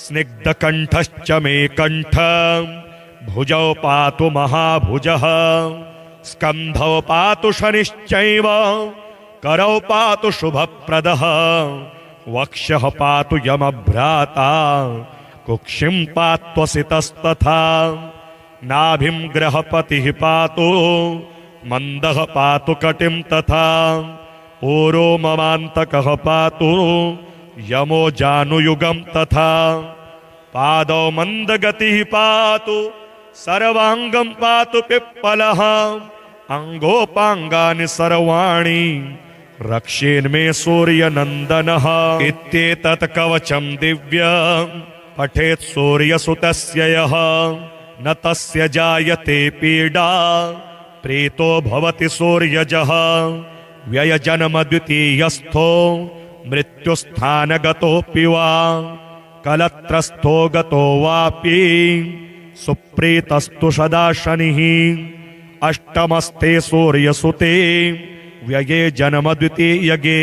स्निग्धकण्ठश्च मे कण्ठं भुजौ पातु महाभुजः स्कन्धौ पातु शनिश्चैव करौ पातु शुभप्रदः वक्षः पातु यमभ्राता कुक्षिं पात्वसितस्तथा नाभिं ग्रहपतिः पातु मन्दः पातु कटिं तथा ऊरो ममान्तकः पातु यमो जानुयुगं तथा पादौ मन्दगतिः पातु सर्वाङ्गं पातु पिप्पलः अङ्गोपाङ्गानि सर्वाणि रक्षेन्मे सूर्यनन्दनः इत्येतत् कवचं दिव्यं पठेत् सूर्यसुतस्य यः न तस्य जायते पीडा प्रीतो भवति सूर्यजः व्ययजन्मद्वितीयस्थो मृत्युस्थानगतोऽपि वा कलत्रस्थो गतो वापि सुप्रीतस्तु सदा शनिः अष्टमस्ते सूर्यसुते व्यये जन्मद्वितीयगे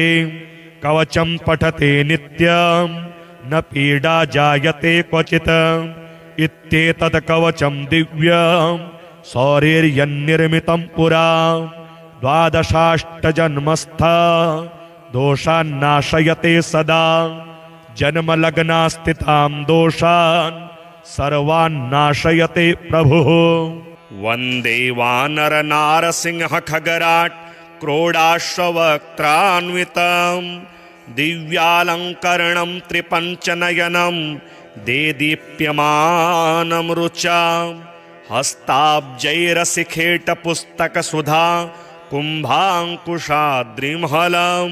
कवचं पठते नित्यं न पीडा जायते क्वचित् इत्येतत् कवचं दिव्यं सौरेर्यन्निर्मितं पुरा द्वादशाष्टजन्मस्थ दोषान्नाशयते सदा जन्मलग्नास्थितां दोषान् सर्वान्नाशयते प्रभुः। वन्दे वानरनारसिंह खगराट् क्रोडाश्ववक्त्रान्वितं दिव्यालङ्करणं त्रिपञ्चनयनं देदीप्यमानं रुचां हस्ताब्जैरसिखेटपुस्तकसुधा कुम्भाङ्कुशाद्रिमहलं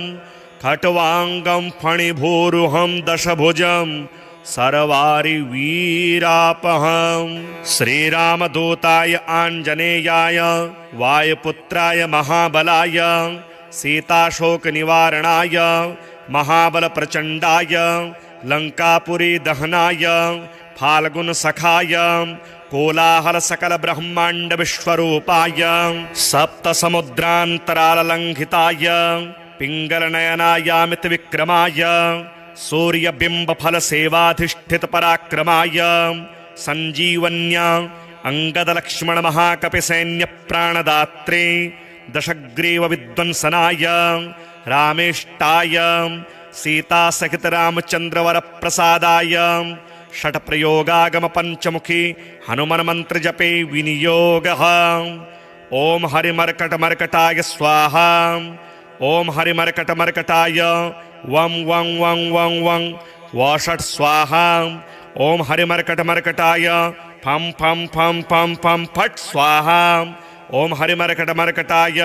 खट्वाङ्गं फणिभूरुहं दशभुजं सर्वारिवीरापहं। श्रीरामदूताय आञ्जनेयाय वायुपुत्राय महाबलाय सीताशोकनिवारणाय महाबलप्रचण्डाय लङ्कापुरी दहनाय फाल्गुनसखाय कोलाहलसकलब्रह्माण्डविश्वरूपाय सप्तसमुद्रान्तराललङ्घिताय पिङ्गलनयनायामितविक्रमाय सूर्यबिम्बफलसेवाधिष्ठितपराक्रमाय सञ्जीवन्या अङ्गदलक्ष्मणमहाकपिसैन्यप्राणदात्रे दशग्रीवविध्वंसनाय रामेष्टाय सीतासहितरामचन्द्रवरप्रसादाय षट्प्रयोगागमपञ्चमुखी हनुमन्मन्त्रजपे विनियोगः। ॐ हरिमर्कटमर्कटाय स्वाहा। ॐ हरिमर्कटमर्कटाय वं वं वं वं वं वषट् स्वाहा। ॐ हरिमर्कटमर्कटाय फं फं फं फं फं फट् स्वाहा। ॐ हरिमर्कटमर्कटाय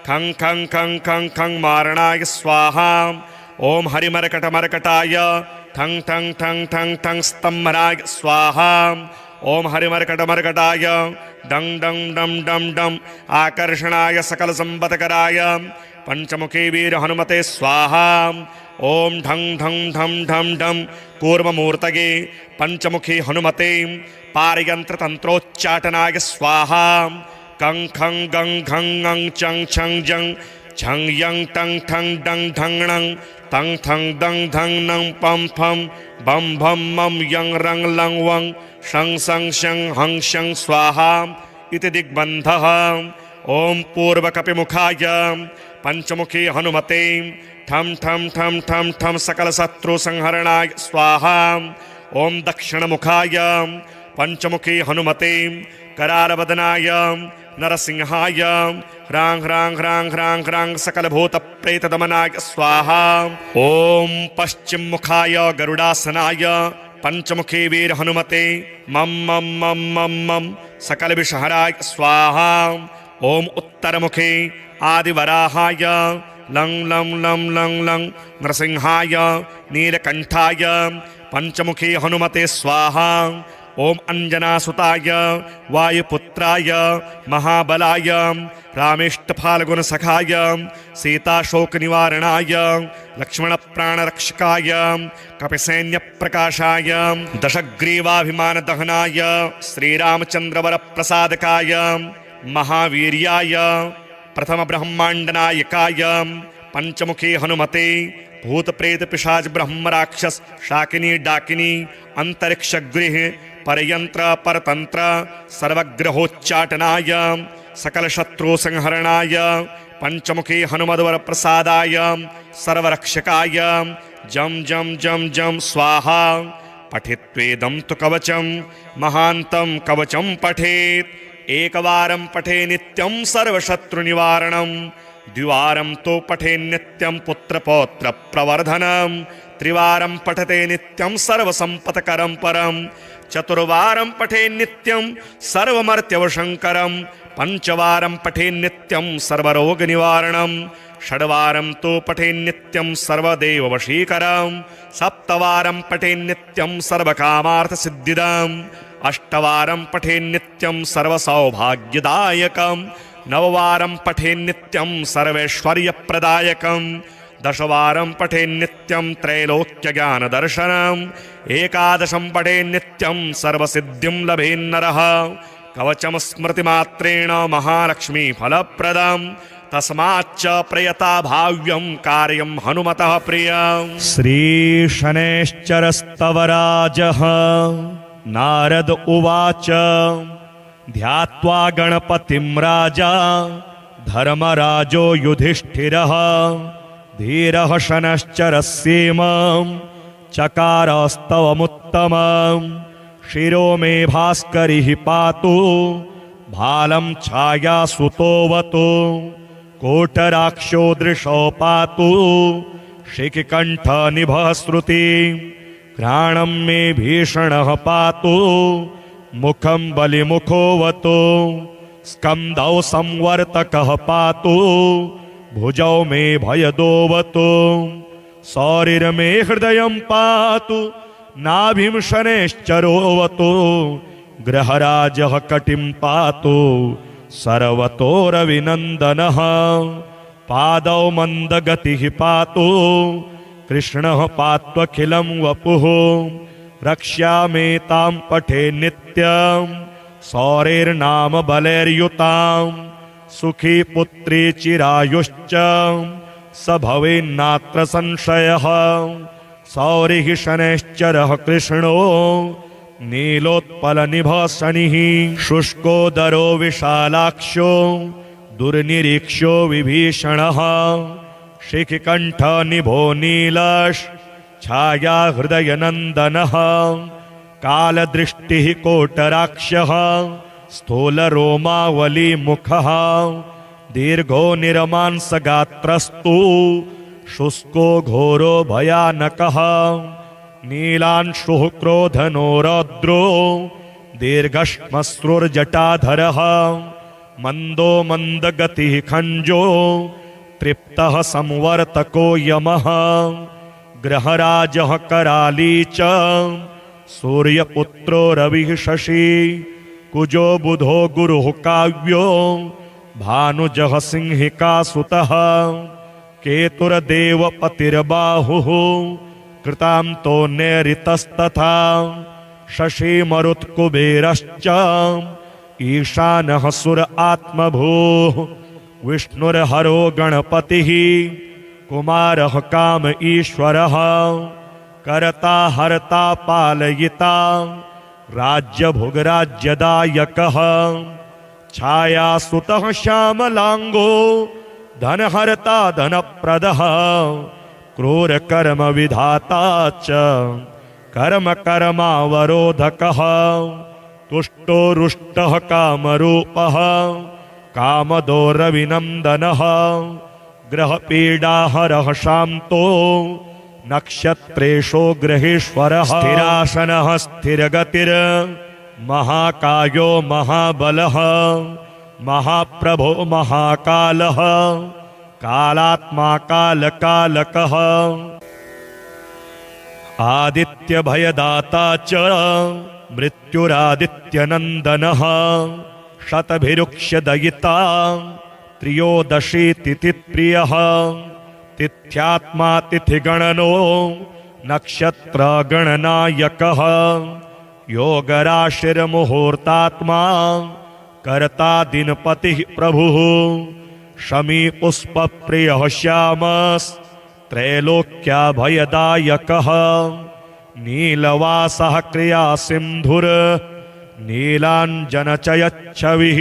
खं खं खं खं खं मारणाय स्वाहा। ॐ हरिमर्कटमर्कटाय ठं ठं ठं ठं ठं स्तम्भनाय स्वाहा। ॐ हरिमर्कटमर्कटाय डं डं डं डं डं आकर्षणाय सकलसम्पत्कराय पंचमुखी वीर हनुमते स्वाहा। ॐ ढं ढं ढं ढं ढं कूर्ममूर्तये पंचमुखी हनुमते पारयन्त्रतन्त्रोच्चाटनाय स्वाहा। कं खं गं घं ङं चं छं जं छं यं टं ठं डं ढं णं तं थं दं धं नं पं फं बं भं मं यं रं लं वं शं सं शं हं शं स्वाहा इति दिग्बन्धः। ॐ पूर्वकपिमुखाय पंचमुखी हनुमते ठं ठं ठं ठं ठं सकलशत्रुसंहरणाय स्वाहा। ॐ दक्षिणमुखाय पंचमुखी हनुमते करालवदनाय नरसिंहाय ह्रां ह्रां ह्रां ह्रां ह्रां सकलभूतप्रेतदमनाय स्वाहा। ॐ पश्चिममुखाय गरुडासनाय पंचमुखी वीर हनुमते मं मं मं मं मं सकलविषहराय स्वाहा। ॐ उत्तरमुखे आदिवराहाय लं लं लं लं लं नरसिंहाय नीलकण्ठाय पंचमुखी हनुमते स्वाहा। ॐ अंजनासुताय वायुपुत्राय महाबलाय रामेष्टफाल्गुनसखाय सीताशोकनिवारणाय लक्ष्मणप्राणरक्षकाय कपिसैन्यप्रकाशाय दशग्रीवाभिमानदहनाय श्रीरामचन्द्रवरप्रसादकाय महावीर्याय प्रथमब्रह्माण्डनायकाय पंचमुखी हनुमते भूतप्रेतपिशाच ब्रह्मराक्षस शाकिनी डाकिनी अंतरिक्षगृह परयंत्र परतंत्र सर्वग्रहोच्चाटनाय सकलशत्रुसंहरणाय पंचमुखी हनुमद्वर प्रसादाय सर्वरक्षकाय जम जम जम जम स्वाहा। पठित्वेदं तु कवचं महान्तं कवचं पठेत् एकवारं पठे नित्यं सर्वशत्रुनिवारणं द्विवारं तो पठे नित्यं पुत्रपौत्र प्रवर्धनं त्रिवारं पठते नित्यं सर्वसंपत्करं परं चतुर्वारं पठे नित्यं सर्वमर्त्यवशंकरं पंचवारं पठे नित्यं सर्वरोगनिवारणं षड्वारं तो पठे नित्यं सर्वदेववशीकरं सप्तवारं पठे नित्यं सर्वकामार्थसिद्धिदम् अष्टवारं पठे नित्यं सर्वसौभाग्यदायकं नववारं पठे नित्यं सर्वैश्वर्यप्रदायकं दशवारं पठे नित्यं त्रैलोक्यज्ञानदर्शनम् एकादशं पठे नित्यं सर्वसिद्धिं लभेन्नरः कवचं स्मृतिमात्रेण महालक्ष्मी फलप्रदम् तस्माच्च प्रयता भाव्यं कार्यं हनुमतः प्रियम्। श्रीशनैश्चरस्तवराजः नारद उवाच ध्यात्वा गणपतिं राजा धर्मराजो युधिष्ठिरः धीरः शनश्चरस्येमं चकारस्तवमुत्तमं शिरो मे भास्करिः पातु भालं छायासुतोऽवतु कोटराक्षो दृशो पातु शिखिकण्ठनिभः श्रुति घ्राणं मे भीषणः पातु मुखं बलिमुखोऽवतु स्कन्धौ संवर्तकः पातु भुजौ मे भयदोऽवतु सौरिर्मे हृदयं पातु नाभिं शनैश्चरोऽवतु ग्रहराजः कटिं पातु सर्वतो रविनन्दनः पादौ मन्दगतिः पातु कृष्णः पात्वखिलं वपुः रक्ष्यामेतां पठे नित्यं सौरेर्नाम बलैर्युतां सुखी पुत्री चिरायुश्च स भवेन्नात्र संशयः सौरिः शनैश्चरः कृष्णो नीलोत्पलनिभः शनिः शुष्कोदरो विशालाक्षो दुर्निरीक्षो विभीषणः शिखिकण्ठनिभो नीलश् छाया हृदयनन्दनः कालदृष्टिः कोटराक्षः स्थूलरोमावलीमुखः दीर्घो निरमांसगात्रस्तु शुष्को घोरो भयानकः नीलांशुः क्रोधनो रौद्रो दीर्घश्मश्रुर्जटाधरः मन्दो मन्दगतिः खञ्जो तृप्तः संवर्तको यमः ग्रहराजः कराली च सूर्यपुत्रो रविः शशि कुजो बुधो गुरुः काव्यो भानुजः सिंहिकासुतः केतुर्देवपतिर्बाहुः कृतान्तो नैऋतस्तथा शशि मरुत्कुबेरश्च ईशानः सुर आत्मभूः विष्णुर्हरो गणपतिः कुमारः काम ईश्वरः कर्ता हर्ता पालयिता राज्यभुगराज्यदायकः छायासुतः श्यामलांगो धनहर्ता धनप्रदः क्रूरकर्म विधाता च कर्म कर्मावरोधकः तुष्टो रुष्टः कामरूपः कामदो रविनन्दनः ग्रहपीडाहरः शान्तो नक्षत्रेषु ग्रहेश्वरः स्थिरासनः स्थिरगतिर् महाकायो महाबलः महाप्रभो महाकालः कालात्मा कालकालकः आदित्यभयदाता च मृत्युरादित्यनन्दनः शतभिरुक्ष्यदयिता त्रयोदशी तिथिप्रियः तिथ्यात्मा तिथिगणनो नक्षत्रगणनायकः योगराशिर्मुहूर्तात्मा कर्ता दिनपतिः प्रभुः शमी पुष्पप्रियः श्यामस्त्रैलोक्याभयदायकः नीलवासः क्रियासिन्धुर् नीलाञ्जनचयच्छविः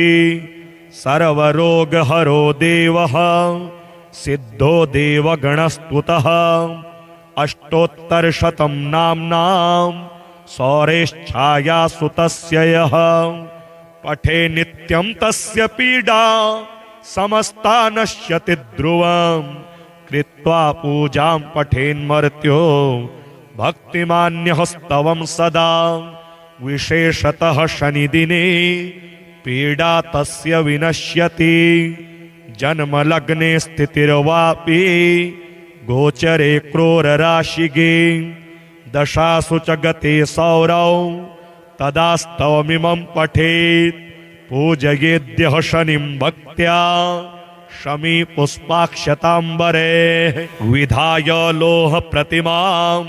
सर्वरोगहरो देवः सिद्धो देवगणस्तुतः अष्टोत्तरशतं नाम्नां सौरेश्छायासुतस्य यः पठे नित्यं तस्य पीडा समस्ता नश्यति ध्रुवं कृत्वा पूजां पठेन्मर्त्यो भक्तिमान्यः स्तवं सदा विशेषतः शनिदिने पीडा तस्य विनश्यति जन्मलग्ने स्थितिर्वापि गोचरे क्रूरराशिगे दशासु च गते सौरौ तदा स्तवमिमं पठेत् पूजयेद्यः शनिं भक्त्या शमी पुष्पाक्षताम्बरे विधाय लोह प्रतिमां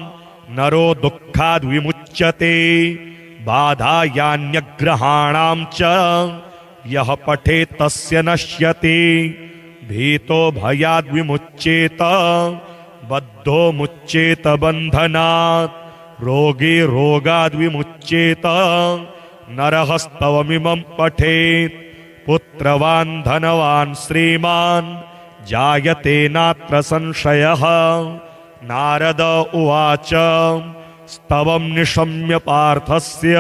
नरो दुःखाद् विमुच्यते बाधायान्यग्रहाणां च यः पठेत् तस्य नश्यति भीतो भयाद् विमुच्येत बद्धो मुच्येत बन्धनात् रोगी रोगाद् विमुच्येत नरः स्तवमिमं पठेत् पुत्रवान् धनवान् श्रीमान् जायते नात्र संशयः। नारद उवाच स्तवं निशम्य पार्थस्य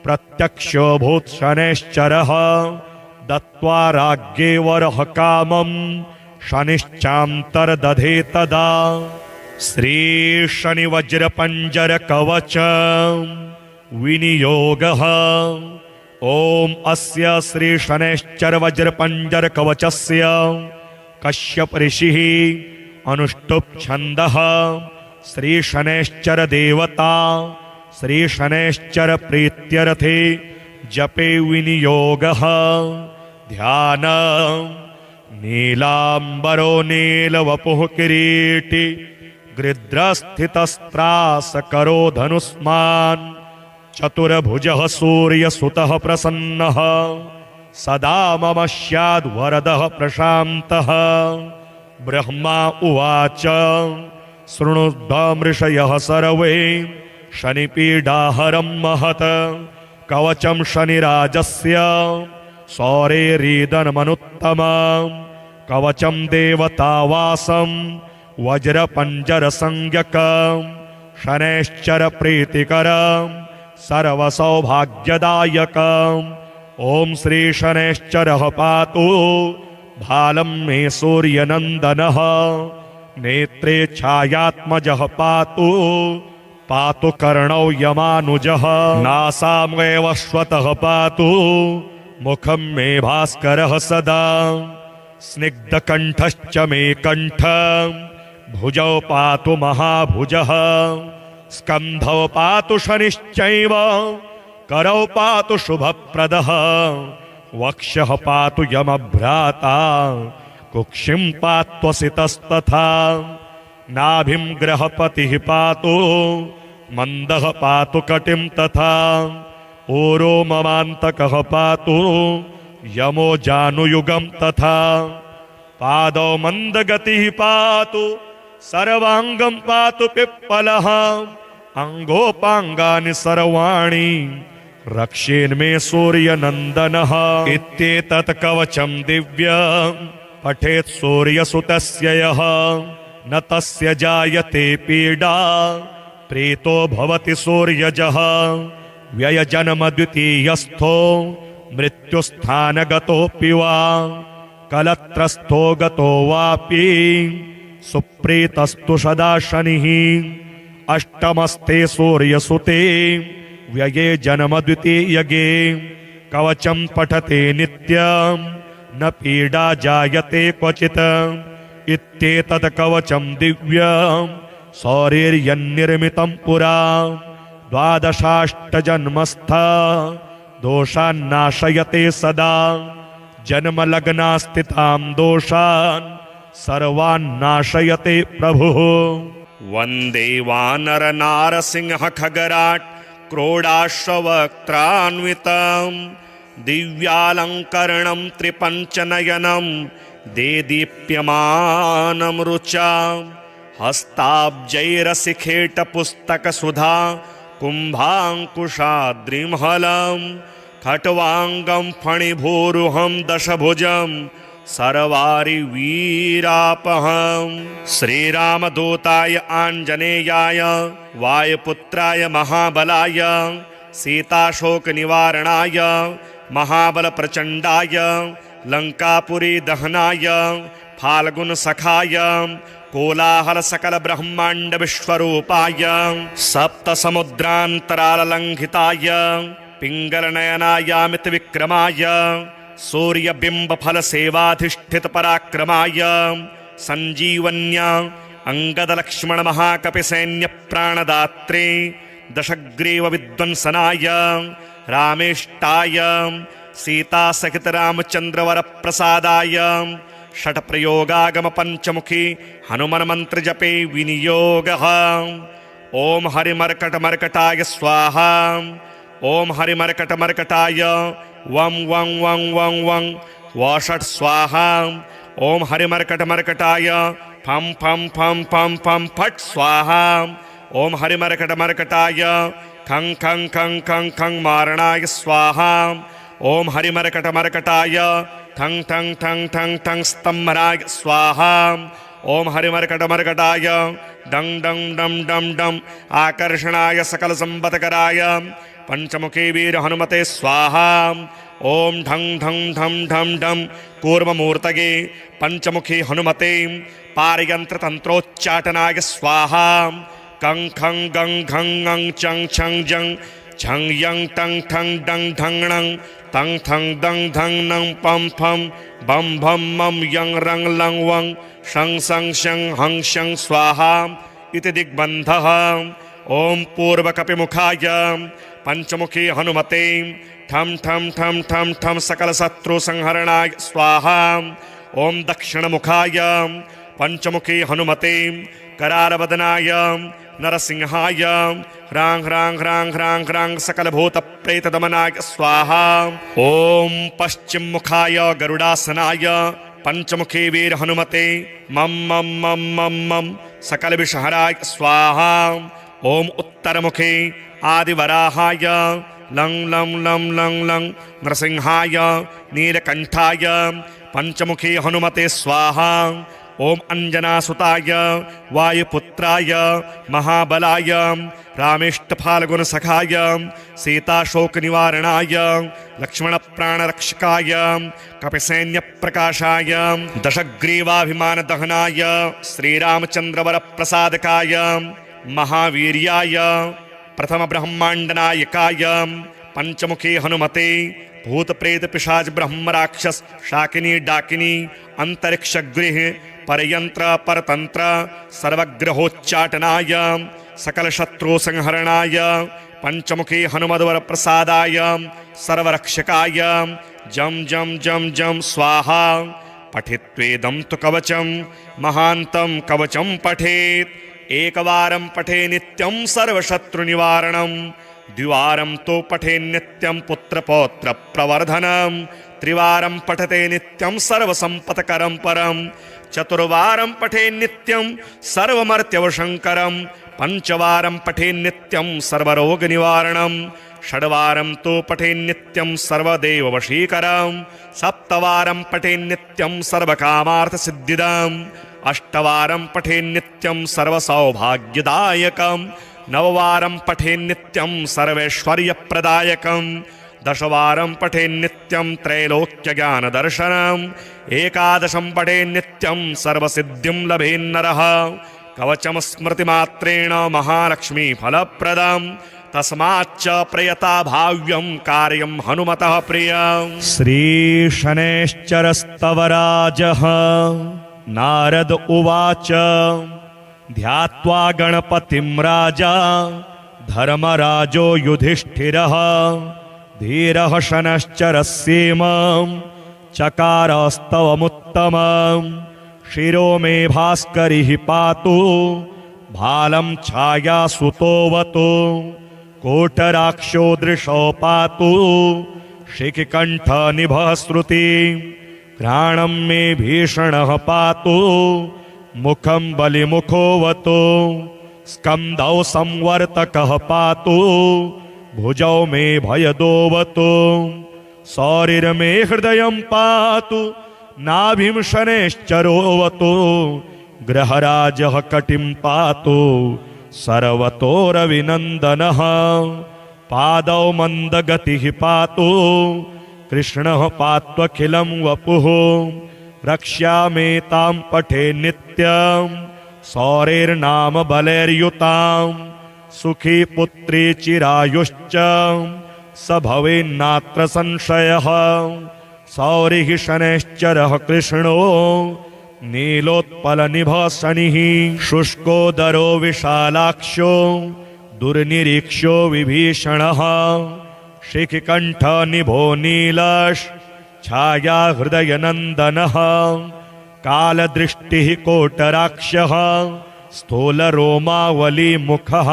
प्रत्यक्षोऽभूत् शनैश्चरः। दत्त्वा राज्ञे वरः कामं शनिश्चान्तर्दधे तदा। श्रीशनिवज्रपञ्जरकवच विनियोगः। ॐ अस्य श्रीशनैश्चरवज्रपञ्जरकवचस्य कश्यप ऋषिः अनुष्टुप् छन्दः। श्रीशनैश्चर देवता श्रीशनैश्चर प्रीत्यर्थे जपे विनियोगः। ध्यान नीलाम्बरो नीलवपुः किरीटी गृध्रस्थितस्त्रासकरो धनुष्मान्। चतुर्भुजः सूर्यसुतः प्रसन्नः सदा मम स्याद्वरदः प्रशान्तः। ब्रह्मा उवाच शृणुध्वमृषयः सर्वे शनिपीडाहरं महत्। कवचं शनिराजस्य सौरेरीदनमनुत्तमम्। कवचं देवतावासं वज्रपञ्जरसंज्ञकम्। शनैश्चर प्रीतिकरम् सर्वसौभाग्यदायकम्। ॐ श्री शनैश्चरः पातु भालं मे सूर्यनन्दनः। नेत्रे छायात्मजः पातु पातु कर्णौ यमानुजः। नासामेव श्वतः पातु मुखं मे भास्करः सदा। स्निग्धकण्ठश्च मे कण्ठं भुजौ पातु महाभुजः। स्कन्धौ पातु शनिश्चैव करौ पातु शुभप्रदः। वक्षः पातु यमभ्राता कुक्षिं पात्वसितस्तथा। नाभिं ग्रहपतिः पातु मन्दः पातु कटिं तथा। ऊरो ममान्तकः पातु यमो जानुयुगं तथा। पादौ मन्दगतिः पातु सर्वाङ्गं पातु पिप्पलः। अङ्गोपाङ्गानि सर्वाणि रक्षेन्मे सूर्यनन्दनः। इत्येतत् कवचं दिव्यं पठेत् सूर्यसुतस्य यः। न तस्य जायते पीडा प्रीतो भवति सूर्यजः। व्ययजन्म द्वितीयस्थो मृत्युस्थानगतोऽपि वा। कलत्रस्थो गतो वापि सुप्रीतस्तु सदा शनिः। अष्टमस्ते सूर्यसुते व्यये जन्म द्वितीयगे। कवचं पठते नित्यं न पीडा जायते क्वचित्। इत्येतत् कवचं दिव्यं सौरेर्यन्निर्मितं पुरा। द्वादशाष्टजन्मस्थ दोषान्नाशयते सदा। जन्मलग्नास्थितां दोषान् सर्वान्नाशयते प्रभुः। वन्दे वानरनारसिंह खगराट् क्रोडाश्ववक्त्रान्वितं। दिव्यालङ्करणं त्रिपञ्चनयनं देदीप्यमानं रुचा। हस्ताब्जैरसिखेटपुस्तकसुधा कुम्भाङ्कुशाद्रिमहलं। खट्वाङ्गं फणिभूरुहं दशभुजं सर्वारिवीरापहं। श्रीरामदूताय आञ्जनेयाय वायुपुत्राय महाबलाय सीताशोकनिवारणाय महाबलप्रचण्डाय लङ्कापुरीदहनाय फाल्गुनसखाय कोलाहलसकलब्रह्माण्डविश्वरूपाय सप्तसमुद्रान्तराललङ्घिताय पिङ्गलनयनायामितविक्रमाय सूर्यबिम्बफलसेवाधिष्ठितपराक्रमाय सञ्जीवन्या अङ्गदलक्ष्मणमहाकपिसैन्यप्राणदात्रे दशग्रीवविध्वंसनाय रामेष्टाय सीतासहितरामचन्द्रवरप्रसादाय षट्प्रयोगागमपञ्चमुखी हनुमन्मन्त्रजपे विनियोगः। ॐ हरिमर्कटमर्कटाय स्वाहा। ॐ हरिमर्कटमर्कटाय वं वं वं वं वं वषट् स्वाहा। ॐ हरिमर्कटमर्कटाय फं फं फं फं फं फट् स्वाहा। ॐ हरिमर्कटमर्कटाय खं खं खं खं खं मारणाय स्वाहा। ॐ हरिमर्कटमर्कटाय ठं ठं ठं ठं ठं स्तम्भराय स्वाहा। ॐ हरिमर्कटमर्कटाय डं डं डं डं डं आकर्षणाय सकलसम्पत्कराय पंचमुखी वीर हनुमते स्वाहा। ॐ ढं ढं ढं ढं ढं कूर्ममूर्तये पंचमुखी हनुमते पारयन्त्रतन्त्रोच्चाटनाय स्वाहा। कं खं गं घं ङं चं छं जं झं यं टं ठं डं ढं णं तं थं दं धं नं पं फं बं भं मं यं रं लं वं शं सं शं हं शं स्वाहा इति दिग्बन्धः। ॐ पूर्वकपिमुखाय पंचमुखी हनुमते ठं ठं ठं ठं ठं सकलशत्रुसंहरणाय स्वाहा। ॐ दक्षिणमुखाय पंचमुखी हनुमते करालवदनाय नरसिंहाय ह्रां ह्रां ह्रां ह्रां ह्रां सकलभूतप्रेतदमनाय स्वाहा। ॐ पश्चिममुखाय गरुडासनाय पंचमुखी वीर हनुमते मं मं मं मं मं सकलविषहराय स्वाहा। ॐ उत्तरमुखे आदिवराहाय लं लं लं लं लं नरसिंहाय नीलकण्ठाय पंचमुखी हनुमते स्वाहा। ॐ अंजनासुताय वायुपुत्राय महाबलाय रामेष्टफाल्गुनसखाय सीताशोकनिवारणाय लक्ष्मणप्राणरक्षकाय कपिसैन्यप्रकाशाय दशग्रीवाभिमानदहनाय श्रीरामचन्द्रवरप्रसादकाय महावीर्याय प्रथमब्रह्माण्डनायकाय पंचमुखी हनुमते भूतप्रेत पिशाच ब्रह्मराक्षस शाकिनी डाकिनी अंतरिक्षगृह परयंत्र परतंत्र सर्वग्रहोच्चाटनाय सकलशत्रुसंहरणाय पंचमुखी हनुमद्वर प्रसादाय सर्वरक्षकाय जम जम जम जम स्वाहा। पठित्वेदं तु कवचं महान्तं कवचं पठेत् एकवारं पठे नित्यं सर्वशत्रुनिवारणं द्विवारं तो पठे नित्यं पुत्रपौत्र प्रवर्धनं त्रिवारं पठते नित्यं सर्वसम्पत्करं परं चतुर्वारं पठे नित्यं सर्वमर्त्यवशङ्करं पंचवारं पठे नित्यं सर्वरोगनिवारणं षड्वारं तो पठे नित्यं सर्वदेववशीकरं सप्तवारं पठे नित्यं सर्वकामार्थसिद्धिदम् अष्टवारं पठे नित्यं सर्वसौभाग्यदायकं नववारं पठे नित्यं सर्वैश्वर्यप्रदायकं दशवारं पठे नित्यं त्रैलोक्यज्ञानदर्शनम् एकादशं पठे नित्यं सर्वसिद्धिं लभेन्नरः कवचं स्मृतिमात्रेण महालक्ष्मीफलप्रदं तस्माच्च प्रयता भाव्यं कार्यं हनुमतः प्रियम्। श्रीशनैश्चरस्तवराजः नारद उवाच ध्यात्वा गणपतिं राजा धर्मराजो युधिष्ठिरः धीरः शनश्चरस्येमं चकारस्तवमुत्तमं शिरो मे भास्करिः पातु भालं छायासुतोऽवतु कोटराक्षो दृशो पातु शिखिकण्ठनिभः श्रुति घ्राणं मे भीषणः पातु मुखं बलिमुखोऽवतु स्कन्धौ संवर्तकः पातु भुजौ मे भयदोऽवतु सौरिर्मे हृदयं पातु नाभिं शनैश्चरोऽवतु ग्रहराजः कटिं पातु सर्वतोरविनन्दनः पादौ मन्दगतिः पातु कृष्णः पात्वखिलं वपुः रक्ष्यामेतां पठे नित्यं सौरेर्नाम बलैर्युतां सुखी पुत्री चिरायुश्च स भवेन्नात्र संशयः सौरिः शनैश्चरः कृष्णो नीलोत्पलनिभः शनिः शुष्कोदरो विशालाक्षो दुर्निरीक्ष्यो विभीषणः शिखिकण्ठनिभो नीलश् छाया हृदयनन्दनः कालदृष्टिः कोटराक्षः स्थूलरोमावलीमुखः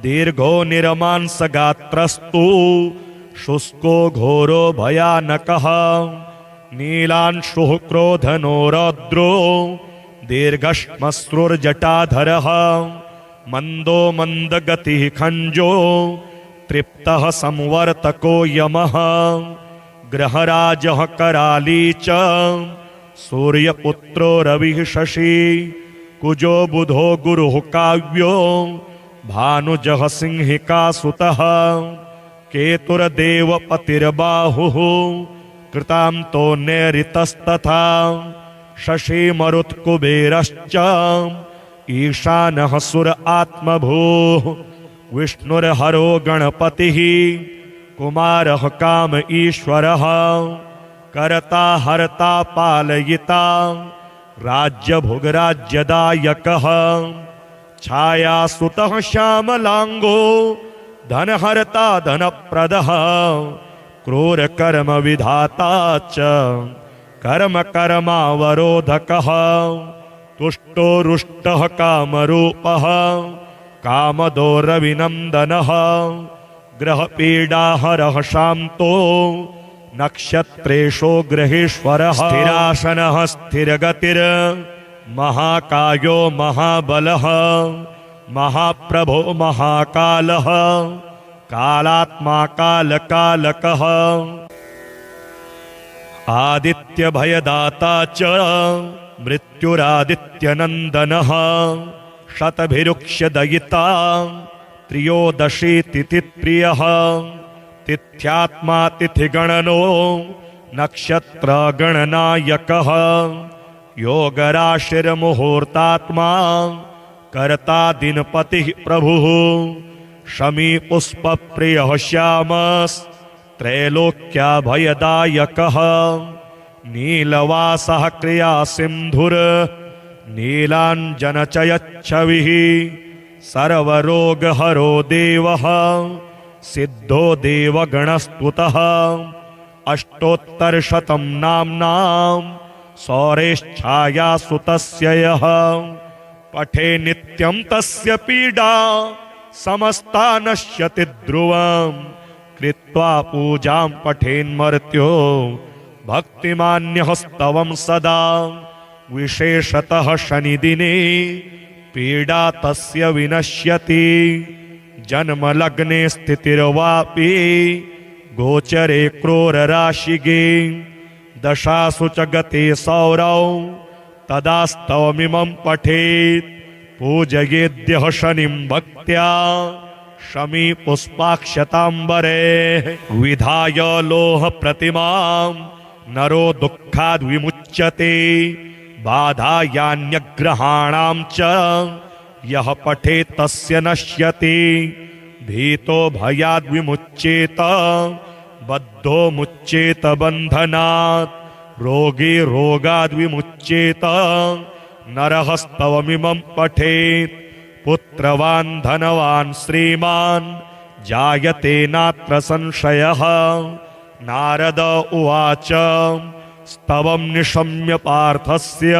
दीर्घो निरमांसगात्रस्तु शुष्को घोरो भयानकः नीलांशुः क्रोधनो रौद्रो दीर्घश्मश्रुर्जटाधरः मन्दो मन्दगतिः खञ्जो तृप्तः संवर्तको यमः ग्रहराजः कराली च सूर्यपुत्रो रविः शशि कुजो बुधो गुरुः काव्यो भानुजः सिंहिका सुतः केतुर्देवपतिर्बाहुः कृतान्तो नैऋतस्तथा शशि मरुत्कुबेरश्च ईशानः सुर आत्मभूः विष्णुर्हरो गणपतिः कुमारः काम ईश्वरः कर्ता हर्ता पालयिता राज्यभुग्राज्यदायकः छायासुतः श्यामलांगो धनहर्ता धनप्रदः क्रूरकर्म विधाता च कर्म कर्मावरोधकः तुष्टो रुष्टः कामरूपः कामदो रविनन्दनः ग्रहपीडाहरः शान्तो नक्षत्रेषु ग्रहेश्वरः स्थिरासनः स्थिरगतिर् महाकायो महाबलः महाप्रभो महाकालः कालात्मा कालकालकः आदित्यभयदाता च मृत्युरादित्यनन्दनः शतभिरुक्ष्यदयिता त्रयोदशी तिथिप्रियः तिथ्यात्मा तिथिगणनो नक्षत्रगणनायकः योगराशिर्मुहूर्तात्मा कर्ता दिनपतिः प्रभुः शमी पुष्पप्रियः श्यामस्त्रैलोक्याभयदायकः नीलवासः क्रियासिन्धुर् नीलाञ्जनचयच्छविः सर्वरोगहरो देवः सिद्धो देवगणस्तुतः अष्टोत्तरशतं नाम्नां सौरेच्छायासुतस्य यः पठे नित्यं तस्य पीडा समस्ता नश्यति ध्रुवं कृत्वा पूजां पठेन्मर्त्यो भक्तिमान्यः स्तवं सदा विशेषतः शनिदिने पीडा तस्य विनश्यति जन्मलग्ने स्थितिर्वापि गोचरे क्रूरराशिगे दशासु च गते सौरौ तदा स्तवमिमं पठेत् पूजयेद्यः शनिं भक्त्या शमी पुष्पाक्षताम्बरे विधाय लोह प्रतिमां नरो दुःखाद् विमुच्यते बाधायान्यग्रहाणां च यः पठेत् तस्य नश्यति भीतो भयाद् विमुच्येत बद्धो मुच्येत बन्धनात् रोगी रोगाद् विमुच्येत नरः स्तवमिमं पठेत् पुत्रवान् धनवान् श्रीमान् जायते नात्र संशयः नारद उवाच स्तवं निशम्य पार्थस्य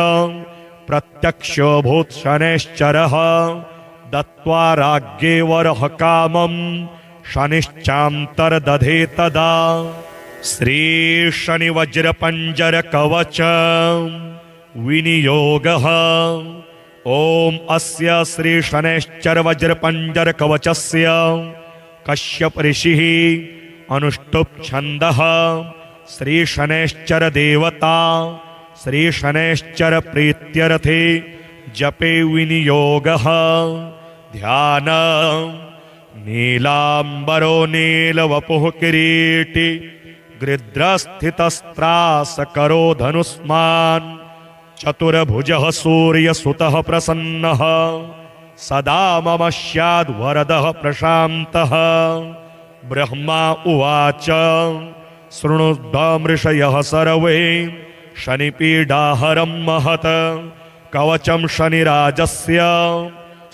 प्रत्यक्षोऽभूत् शनैश्चरः दत्त्वा राज्ञे वरः कामं शनिश्चान्तर्दधे तदा श्रीशनिवज्रपञ्जरकवच विनियोगः ॐ अस्य श्रीशनैश्चरवज्रपञ्जरकवचस्य कश्यप ऋषिः अनुष्टुप् छन्दः श्रीशनैश्चर देवता श्रीशनैश्चर प्रीत्यर्थे जपे विनियोगः ध्यान नीलांबरो नीलवपुः किरीटी गृध्रस्थितस्त्रासकरो धनुष्मान् चतुर्भुजः सूर्यसुतः प्रसन्नः सदा मम स्याद्वरदः प्रशान्तः ब्रह्मा उवाच शृणुध्वमृषयः सर्वे शनिपीडाहरं महत् कवचं शनिराजस्य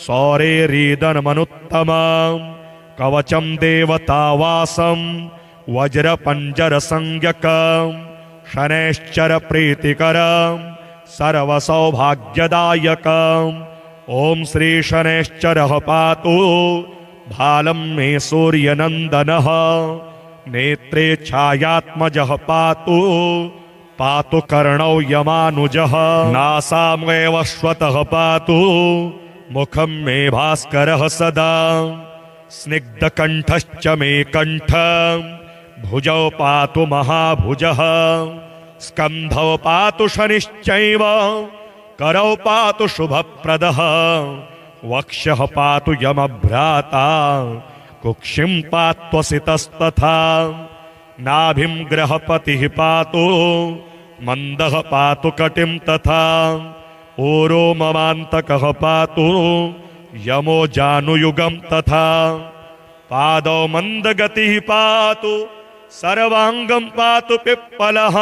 सौरेरीदनमनुत्तमं कवचं देवतावासं वज्रपञ्जरसंज्ञकं शनैश्चर प्रीतिकरं सर्वसौभाग्यदायकम् ॐ श्री शनैश्चरः पातु भालं मे सूर्यनन्दनः नेत्रे छायात्मजः पातु पातु कर्णौ यमानुजः नासामेव श्वतः पातु मुखं मे भास्करः सदा स्निग्धकण्ठश्च मे कण्ठ भुजौ पातु महाभुजः स्कन्धौ पातु शनिश्चैव करौ पातु शुभप्रदः वक्षः पातु यमभ्राता कुक्षिं पात्वसितस्तथा नाभिं ग्रहपतिः पातु मन्दः पातु कटिं तथा ओरो ममान्तकः पातु यमो जानुयुगं तथा पादौ मन्दगतिः पातु सर्वाङ्गं पातु पिप्पलः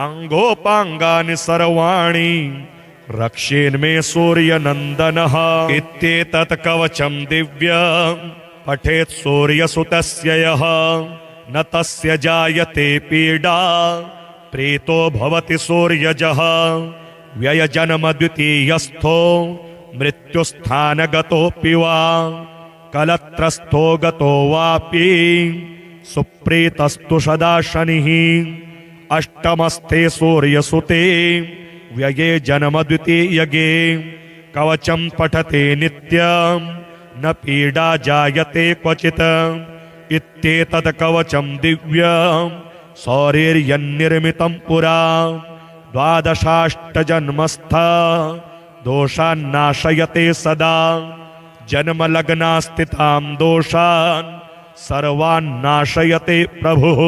अङ्गोपाङ्गानि सर्वाणि रक्षेन्मे सूर्यनन्दनः इत्येतत् कवचं दिव्यं पठेत् सूर्यसुतस्य यः न तस्य जायते पीडा प्रीतो भवति सूर्यजः व्ययजन्म द्वितीयस्थो मृत्युस्थानगतोऽपि वा कलत्रस्थो गतो वापि सुप्रीतस्तु सदा शनिः अष्टमस्थे सूर्यसुते व्यये जन्म द्वितीयगे कवचं पठते नित्यं न पीडा जायते क्वचित् इत्येतत् कवचं दिव्यं सौरेर्यन्निर्मितं पुरा द्वादशाष्टजन्मस्थ दोषान्नाशयते सदा जन्मलग्ना स्थितां दोषान् सर्वान् नाशयते प्रभुः।